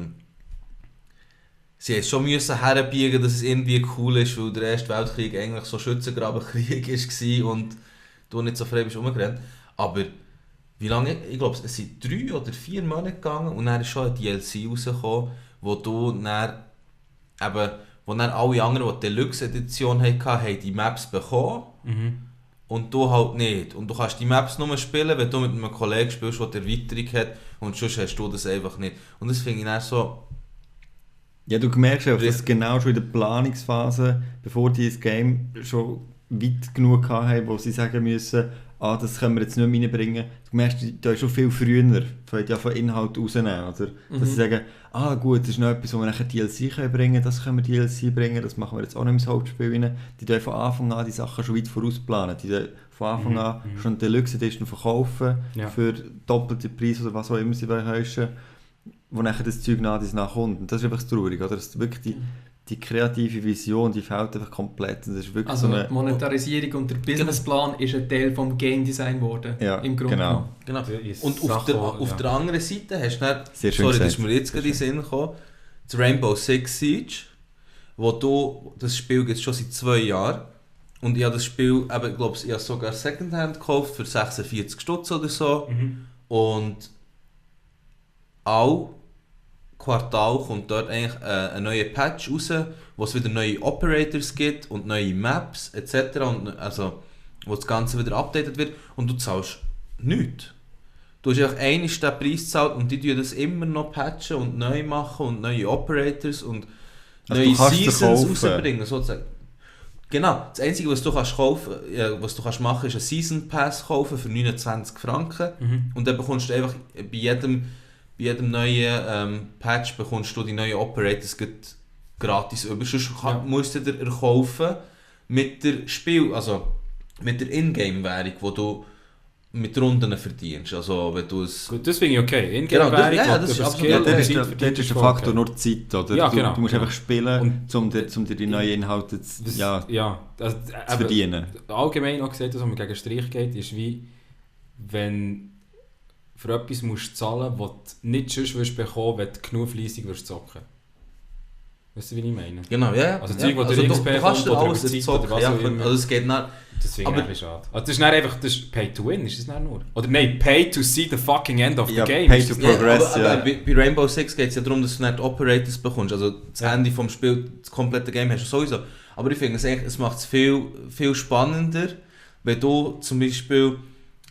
sie mussten schon herbiegen, dass es irgendwie cool ist, weil der Erste Weltkrieg eigentlich so Schützengrabenkrieg war und du nicht so frei bist rumgerannt. Aber wie lange? Ich glaube, es sind 3 oder 4 Monate gegangen und dann ist schon ein DLC rausgekommen, wo du dann eben, wo dann alle anderen, die Deluxe-Edition hatten, haben die Maps bekommen. Und du halt nicht. Und du kannst die Maps nur spielen, wenn du mit einem Kollegen spielst, der die Erweiterung hat und sonst hast du das einfach nicht. Und das finde ich dann so... Ja, du merkst ja, dass genau schon in der Planungsphase, bevor die das Game schon weit genug hatten, wo sie sagen müssen, das können wir jetzt nicht mehr reinbringen. Du merkst, die haben schon viel früher von Inhalt rausnehmen, oder? Dass sie sagen, gut, das ist noch etwas, wo wir nachher DLC können bringen, das können wir DLC bringen, das machen wir jetzt auch nicht ins Hauptspiel rein. Die tun von Anfang an die Sachen schon weit vorausplanen. Die tun von Anfang an schon Deluxe Edition verkaufen für doppelte Preis oder was auch immer sie wollen, wo nachher das Zeug nachkommt. Und das ist einfach traurig, oder? Dass wirklich die kreative Vision, die fehlt einfach komplett. Das ist wirklich also so eine die Monetarisierung und der Businessplan ist ein Teil vom Game Design geworden. Ja, im Grunde. genau. Und auf der anderen Seite hast du dann, das ist mir jetzt gerade in den Sinn gekommen, das Rainbow Six Siege, das Spiel gibt es schon seit 2 Jahren. Und ich habe das Spiel, ich glaube, ich habe sogar Secondhand gekauft für 46 Stutz oder so. Und all Quartal kommt dort eigentlich ein neuer Patch raus, wo es wieder neue Operators gibt und neue Maps etc. Und also, wo das Ganze wieder updated wird und du zahlst nichts. Du hast einfach einmal den Preis gezahlt und die tun das immer noch patchen und neu machen und neue Operators und neue Seasons rausbringen. Sozusagen. Genau, das Einzige, was du kannst kaufen, was du kannst machen, ist einen Season Pass kaufen für 29 Franken und dann bekommst du einfach bei jedem neuen Patch bekommst du die neuen Operators gratis über. Sonst musst du dir erkaufen mit der mit der Ingame-Währung, die du mit Runden verdienst. Also, wenn du Gut, das finde ich okay. Ingame-Währung, das ist Dort absolut ist der Faktor nur die Zeit, oder? Ja, genau. Du musst einfach spielen, um dir die neuen Inhalte zu verdienen. Allgemein auch gesagt, was mir gegen Strich geht, ist wie, wenn für etwas musst du zahlen, was du nicht sonst bekommen willst, wenn du genug fleissig zocken. Weißt du, wie ich meine? Genau, ja. Also Zeug, das du XP kannst oder alles Zeit zocken, oder was auch immer. Also es geht nicht. Das finde ich eigentlich schade. Also das ist nicht einfach, das ist Pay to Win, ist das nicht nur? Oder nein, Pay to see the fucking end of the game. Pay to progress, aber bei Rainbow Six geht es ja darum, dass du nicht Operators bekommst. Also das Ende vom Spiel, das komplette Game hast du sowieso. Aber ich finde, es macht es viel, viel spannender, wenn du zum Beispiel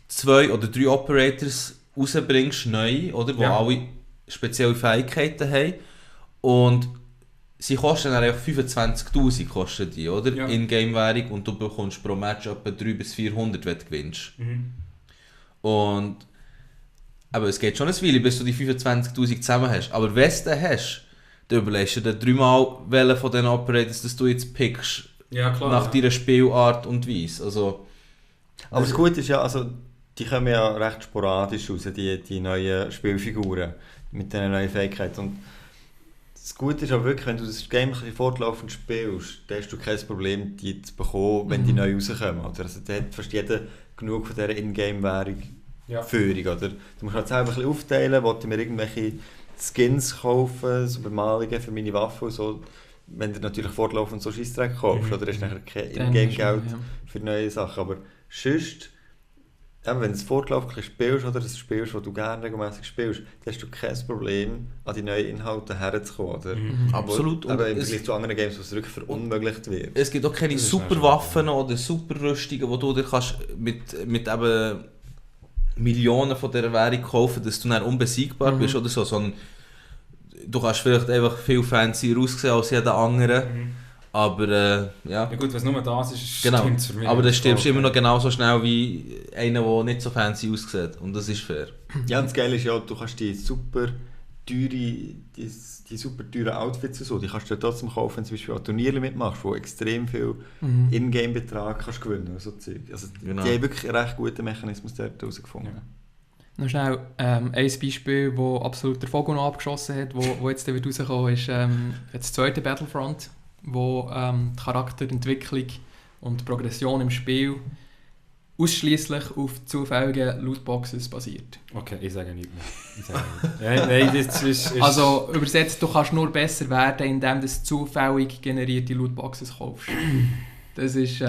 2 oder 3 Operators rausbringst, neu, oder, die alle spezielle Fähigkeiten haben. Und sie kosten dann einfach 25'000 kosten die, oder? Ja. In-Game-Währung und du bekommst pro Match etwa 300 bis 400, wenn du gewinnst. Und aber es geht schon ein Weile, bis du die 25'000 zusammen hast. Aber wenn du es dann hast, dann überlegst du dir 3-mal, welche von den Operators dass du jetzt pickst. Ja, klar, nach deiner Spielart und Weise. Also, aber das Gute ist ja, also die kommen ja recht sporadisch raus, die neuen Spielfiguren mit diesen neuen Fähigkeiten. Und das Gute ist auch wirklich, wenn du das Game ein bisschen fortlaufend spielst, dann hast du kein Problem, die zu bekommen, wenn die neu rauskommen. Oder? Also da hat fast jeder genug von dieser Ingame-Währung Führung. Oder? Du musst halt selber ein bisschen aufteilen, wollte mir irgendwelche Skins kaufen, so Bemalungen für meine Waffe und so. Wenn du natürlich fortlaufend so Scheissdreck kaufst, oder hast du nachher kein Ingame-Geld für neue Sachen. Aber sonst, wenn du es fortlaufend spielst oder das spielst, was du gerne regelmäßig spielst, dann hast du kein Problem, an die neuen Inhalte herzukommen. Oder? Absolut. Aber im Vergleich zu anderen Games, wo es wirklich verunmöglicht wird. Es gibt auch keine Superwaffen oder Superrüstungen, die du dir kannst mit eben Millionen von dieser Währung kaufen, dass du dann unbesiegbar bist oder so, sondern du kannst vielleicht einfach viel fancier aussehen als jeder andere. Aber ja gut, wenn es nur das ist, stimmt es für mich. Aber dann stirbst du immer noch genauso schnell wie einer, der nicht so fancy aussieht. Und das ist fair. Ja, und das Geile ist ja, du kannst die super teuren Outfits und so, die kannst du trotzdem kaufen, wenn du zum Beispiel an Turnieren mitmachst, wo extrem viel Ingame-Betrag kannst gewinnen. So Zeug. Also die haben wirklich einen recht guten Mechanismus dort herausgefunden. Ja. Noch schnell ein Beispiel, wo absolut der Vogel noch abgeschossen hat, wo jetzt wieder rausgekommen ist, das zweite Battlefront, wo die Charakterentwicklung und Progression im Spiel ausschließlich auf zufälligen Lootboxes basiert. Okay, ich sage nicht mehr. Nein, das ist... Also übersetzt, du kannst nur besser werden, indem du zufällig generierte Lootboxes kaufst. Das ist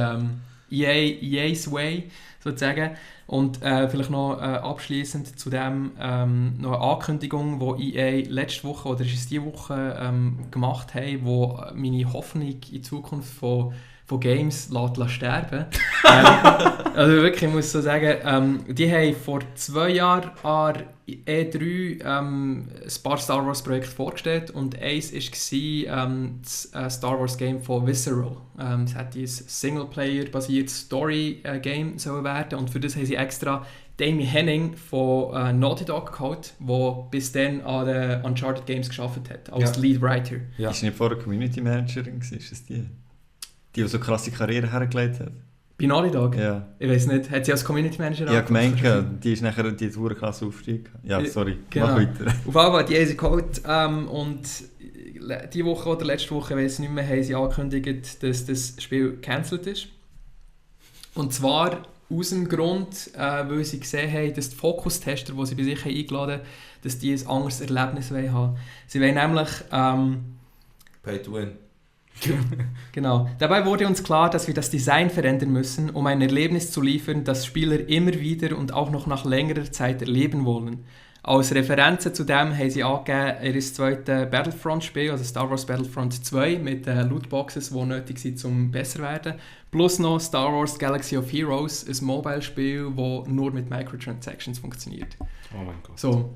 EA's Way, sozusagen. Und vielleicht noch abschliessend zu dem noch eine Ankündigung, die EA letzte Woche oder ist es diese Woche gemacht haben, wo meine Hoffnung in Zukunft von von Games sterben. Also wirklich, ich muss so sagen, die haben vor 2 Jahren an E3 ein paar Star Wars Projekte vorgestellt und eins war das Star Wars Game von Visceral. Es hätte ein Singleplayer-basiertes Story-Game werden und für das haben sie extra Damien Henning von Naughty Dog geholt, der bis dann an den Uncharted Games gearbeitet hat, als Lead Writer. Ja. Ist nicht vorher Community Managerin? Ist das die so krasse Karriere hergelegt hat? Bei Naughty Dog? Ja. Ich weiß nicht, hat sie als Community Manager Ja, gemeint, die ist nachher die krasse Aufstieg. Ja, sorry, genau. Mach weiter. Auf jeden Fall, die haben sie geholt und diese Woche oder letzte Woche, weiß ich nicht mehr, haben sie angekündigt, dass das Spiel gecancelt ist. Und zwar aus dem Grund, weil sie gesehen haben, dass die Focus-Tester, die sie bei sich eingeladen haben, dass die ein anderes Erlebnis haben wollen. Sie wollen nämlich... Pay to win. Genau. Dabei wurde uns klar, dass wir das Design verändern müssen, um ein Erlebnis zu liefern, das Spieler immer wieder und auch noch nach längerer Zeit erleben wollen. Als Referenzen zu dem haben sie angegeben, ihr zweite Battlefront-Spiel, also Star Wars Battlefront 2, mit Lootboxes, die nötig sind, um besser zu werden. Plus noch Star Wars Galaxy of Heroes, ein Mobile-Spiel, das nur mit Microtransactions funktioniert. Oh mein Gott. So.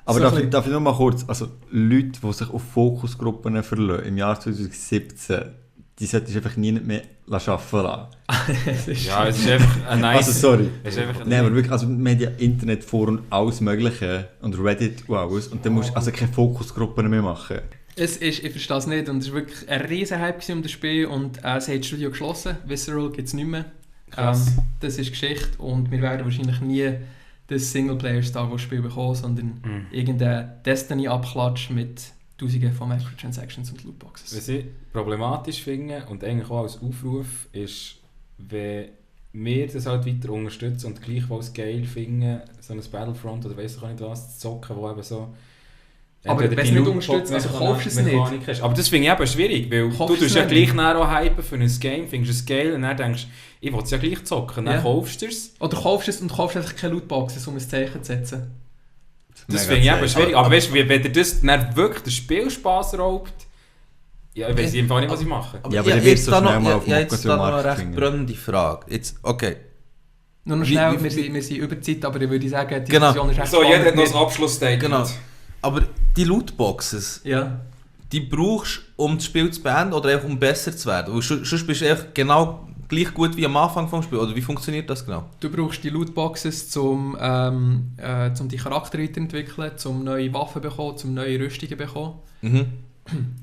Aber so darf ich noch mal kurz, also Leute, die sich auf Fokusgruppen verlassen, im Jahr 2017, die solltest du einfach nie mehr arbeiten lassen. Ja, es ist einfach ein nice... Also sorry. Nein, aber wirklich, also Media, Internet, Foren, alles Mögliche und Reddit und alles. Und dann musst du also keine Fokusgruppen mehr machen. Ich verstehe es nicht und es war wirklich ein riesen Hype um das Spiel und sie haben das Studio geschlossen. Visceral gibt es nicht mehr. Das ist Geschichte und wir werden wahrscheinlich nie das Singleplayer-Star Wars-Spiel bekommen, sondern irgendein Destiny-Abklatsch mit Tausenden von Microtransactions und Lootboxes. Was ich problematisch finde und eigentlich auch als Aufruf ist, wenn wir das halt weiter unterstützen und gleichwohl es geil finden, so ein Battlefront oder weiss ich auch nicht was, zu zocken, wo eben so... Aber wenn es nicht unterstützt, also kaufst du es nicht. Hast. Aber das finde ich eben schwierig, weil du tust ja gleich auch hypen für ein Game, findest es geil und dann denkst ich will es ja gleich zocken, dann kaufst du es. Oder kaufst es und kaufst einfach keine Lootboxes, um ein Zeichen zu setzen. Das finde ich eben schwierig, aber weißt du, wenn dir das dann wirklich den Spielspaß raubt, ja, ich weiss einfach nicht, was ich mache. Ja, aber dann wirst du schnell mal auf jetzt da noch eine recht brennende Frage. Jetzt, okay. Nur noch schnell, wir sind über die Zeit, aber ich würde sagen, die Diskussion ist echt so, jeder hat noch ein Abschlussstatement. Genau. Aber die Lootboxes, die brauchst du, um das Spiel zu beenden oder einfach um besser zu werden? Weil sonst bist du echt genau gleich gut wie am Anfang des Spiels. Oder wie funktioniert das genau? Du brauchst die Lootboxes, um die Charakter weiterentwickeln, um neue Waffen zu bekommen, um neue Rüstungen zu bekommen.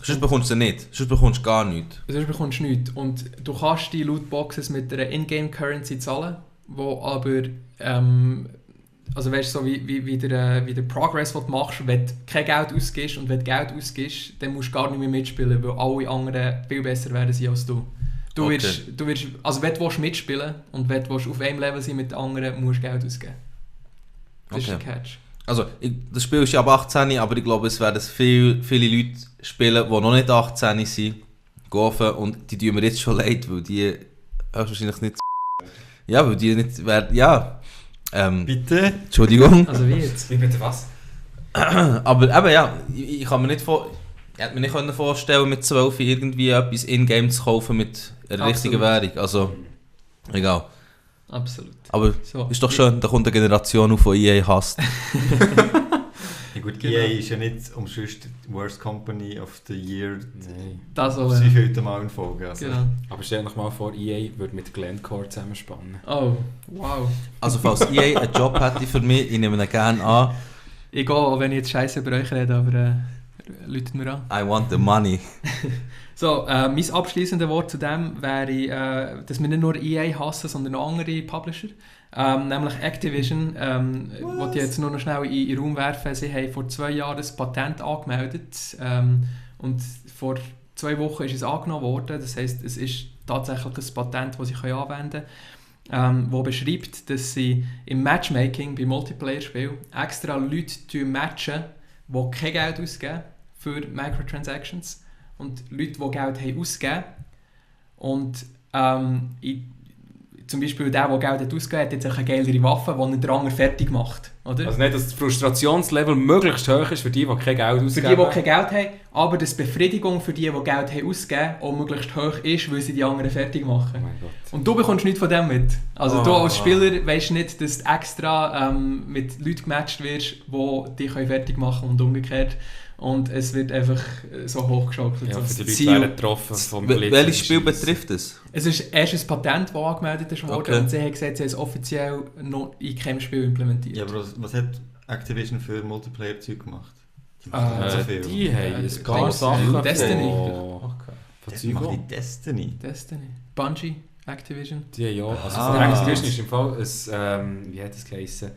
Sonst bekommst du sie nicht. Sonst bekommst du gar nichts. Sonst bekommst du nichts. Und du kannst die Lootboxes mit einer Ingame-Currency zahlen, wo aber... also weißt du, so wie der Progress, den du machst, wenn du kein Geld ausgibst und wenn du Geld ausgibst, dann musst du gar nicht mehr mitspielen, weil alle anderen viel besser werden sein als du. Du wirst, also wenn du mitspielen willst und wenn du auf einem Level sein mit den anderen, musst du Geld ausgeben. Das ist der Catch. Also, das Spiel ist ja ab 18, aber ich glaube, es werden viele Leute spielen, die noch nicht 18 sind, kaufen und die tun mir jetzt schon leid, weil die wahrscheinlich nicht... Ja, weil die nicht werden... Ja... Bitte? Entschuldigung. Also wie jetzt? Wie bitte was? Aber eben ja, ich kann mir nicht vorstellen, mit 12 irgendwie etwas in-game zu kaufen mit einer richtigen Währung. Also, egal. Absolut. Aber ist doch schön, da kommt eine Generation auf, die EA hasst. Ja gut, EA ist ja nicht umsonst die Worst Company of the Year. Nein. Das auch, Sie fehlt Mal in Folge. Also. Genau. Aber stell dir mal vor, EA würde mit Glencore zusammenspannen. Oh, wow. Also falls EA einen Job hätte für mich, ich nehme ihn gerne an. Ich gehe, auch wenn ich jetzt Scheiße über euch rede, aber läutet mir an. I want the money. So, mein abschließendes Wort zu dem wäre, dass wir nicht nur EA hassen, sondern auch andere Publisher. Nämlich Activision, wollte ich jetzt nur noch schnell in den Raum werfen. Sie haben vor 2 Jahren das Patent angemeldet und vor 2 Wochen ist es angenommen worden. Das heisst, es ist tatsächlich ein Patent, das sie anwenden können, das beschreibt, dass sie im Matchmaking bei Multiplayer-Spielen extra Leute matchen, die kein Geld ausgeben für Microtransactions und Leute, die Geld haben ausgegeben. Und zum Beispiel der Geld hat ausgegeben hat, jetzt eine geilere Waffe, die einen Dranger fertig macht. Oder? Also nicht, dass das Frustrationslevel möglichst hoch ist für die kein Geld ausgeben. Für die kein Geld haben, aber dass die Befriedigung für die Geld haben ausgeben, auch möglichst hoch ist, weil sie die anderen fertig machen. Oh mein Gott. Und du bekommst nichts von dem mit. Also du als Spieler weisst nicht, dass du extra mit Leuten gematcht wirst, die dich fertig machen können und umgekehrt. Und es wird einfach so hochgeschaukelt. Ja, für die Ziel- Leute werden getroffen vom Blitz. Welches Spiel betrifft es? Es ist erst ein Patent, das angemeldet ist worden, Okay. und sie haben gesagt, sie haben es offiziell noch in keinem Spiel implementiert. Ja, aber was hat Activision für Multiplayer-Zeug gemacht? Die Äh, machen so viel. Die haben ein Destiny. paar Sachen Destiny. von Das Zeug macht auch. die Destiny. Bungie, Activision. Die haben ja, also Ah. von Activision ist im Fall ein, wie hat das geheißen?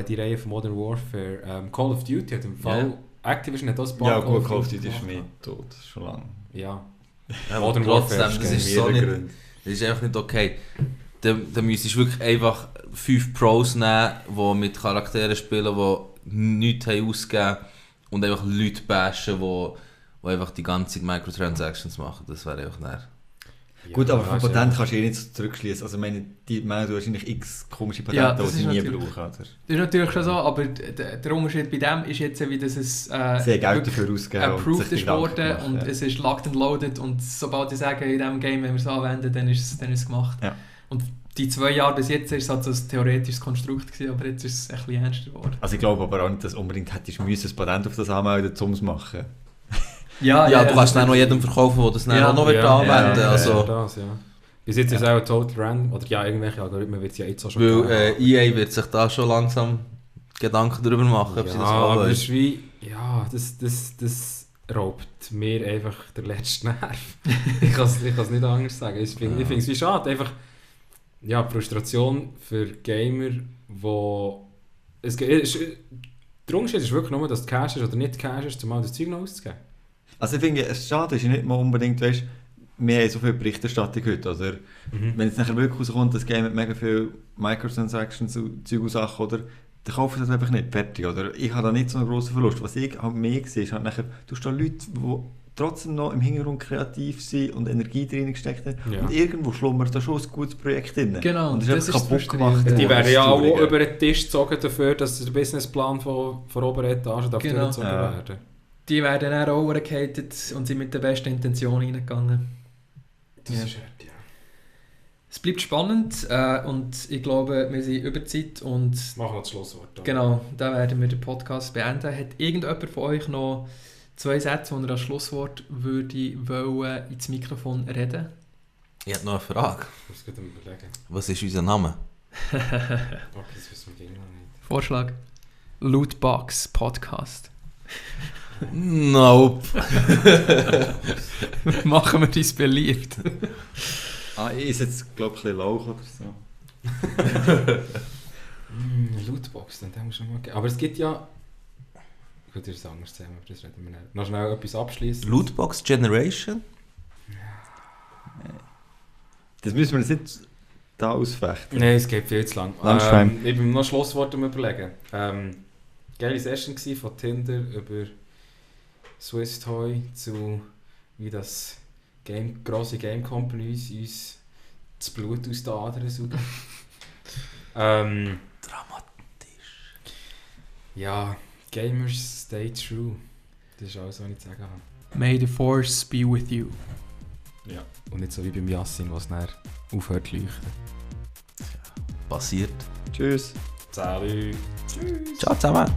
Die Reihe von Modern Warfare. Call of Duty hat im Fall... Ja. Activision hat das ein paar Ja gut, Call of Duty ist gemacht. mehr tot, schon lange. Ja. Ja, Modern aber trotzdem, Warfare das ist ist so nicht, das ist einfach nicht okay. Dann müsstest du wirklich einfach 5 Pros nehmen, die mit Charakteren spielen, die nichts haben ausgegeben und einfach Leute bashen, die einfach die ganzen Microtransactions machen. Das wäre einfach näher. Gut, aber ja, von ist ja- Patent kannst du nicht so zurückschließen. Also ich meine, die melden wahrscheinlich x komische Ja, Patente, das die sie ist nie natürlich- brauchen. Oder? Das ist natürlich schon so, aber der Unterschied bei dem ist jetzt, wie das es Sie haben Geld wirklich dafür ausgegeben und approved sich ist Gedanken worden gemacht, und ja. es ist locked and loaded, und sobald ich sage, in diesem Game, wenn wir es anwenden, dann ist es gemacht. Ja. Und die 2 Jahre bis jetzt war es halt so ein theoretisches Konstrukt gewesen, aber jetzt ist es ein bisschen ernster geworden. Also ich glaube aber auch nicht, dass unbedingt hättest du ein Patent auf das anmelden, um es zu machen. Ja, du kannst dann noch jedem verkaufen, der das dann Ja. auch noch anwenden ja, also, das, ja. Bis jetzt ist es auch ein total random, oder ja, irgendwelche Algorithmen wird es ja jetzt auch schon weil geben. EA wird sich da schon langsam Gedanken darüber machen, ob sie das aber wollen. das ist wie, ja, das raubt mir einfach den letzten Nerv. ich kann es nicht anders sagen. Ich finde es wie schade, einfach, ja, die Frustration für Gamer, wo es ist, der Unterschied ist wirklich nur, dass du Cash ist oder nicht Cash ist, zumal das Zeug noch auszugeben. Also ich finde, es schade ist ja nicht mal unbedingt, weißt, wir haben so viel Berichterstattung heute, oder? Wenn es nachher wirklich rauskommt, das Game hat mega viel Microtransactions und Zeug und Sachen, oder? Dann kaufen sie das einfach nicht, fertig, oder? Ich habe da nicht so einen grossen Verlust. Was ich halt mehr sehe, ist halt nachher, du hast da Leute, die trotzdem noch im Hintergrund kreativ sind und Energie drin gesteckt haben, Ja. und irgendwo schlummert da schon ein gutes Projekt drin. Genau, und das das ist ist einfach kaputt das gemacht. Frustrierende. Die worden. werden ja auch Das ist über den Tisch gezogen dafür, dass der Businessplan von oberer Etage Genau. durchgezogen Ja. werden. Die werden dann auch overgehatet und sind mit der besten Intention reingegangen. Das Ja. ist hart, ja. Es bleibt spannend und ich glaube, wir sind über die Zeit und Machen wir das Schlusswort. Dann. genau, da werden wir den Podcast beenden. Hat irgendjemand von euch noch 2 Sätze, die er als Schlusswort würde wollen, ins Mikrofon reden? Ich habe noch eine Frage. Ich muss gerade überlegen. Was ist unser Name? Okay, das wissen wir noch nicht. Vorschlag. Lootbox Podcast. Nope. Machen wir uns beliebt. Ich esse jetzt, glaube ich, ein bisschen Lauch oder so. Lootbox, dann haben wir schon mal gegeben. Aber es gibt ja... Gut, das ist ein anderes Thema, aber das reden wir nicht. Noch schnell etwas abschließen. Lootbox Generation? Das müssen wir jetzt nicht da ausfechten. Nein, es geht viel zu lang. Lunchtime. Ich bin noch Schlusswort am Überlegen. Geile Session gewesen, von Tinder über Swiss Toy zu wie das grosse Game Company uns das Blut aus den Adern saugt. Dramatisch. Ja, Gamers stay true. Das ist alles, was ich zu sagen habe. May the Force be with you. Ja. Und nicht so wie beim Yassin, was dann aufhört zu leuchten. Passiert. Tschüss. Salut! Ciao zusammen.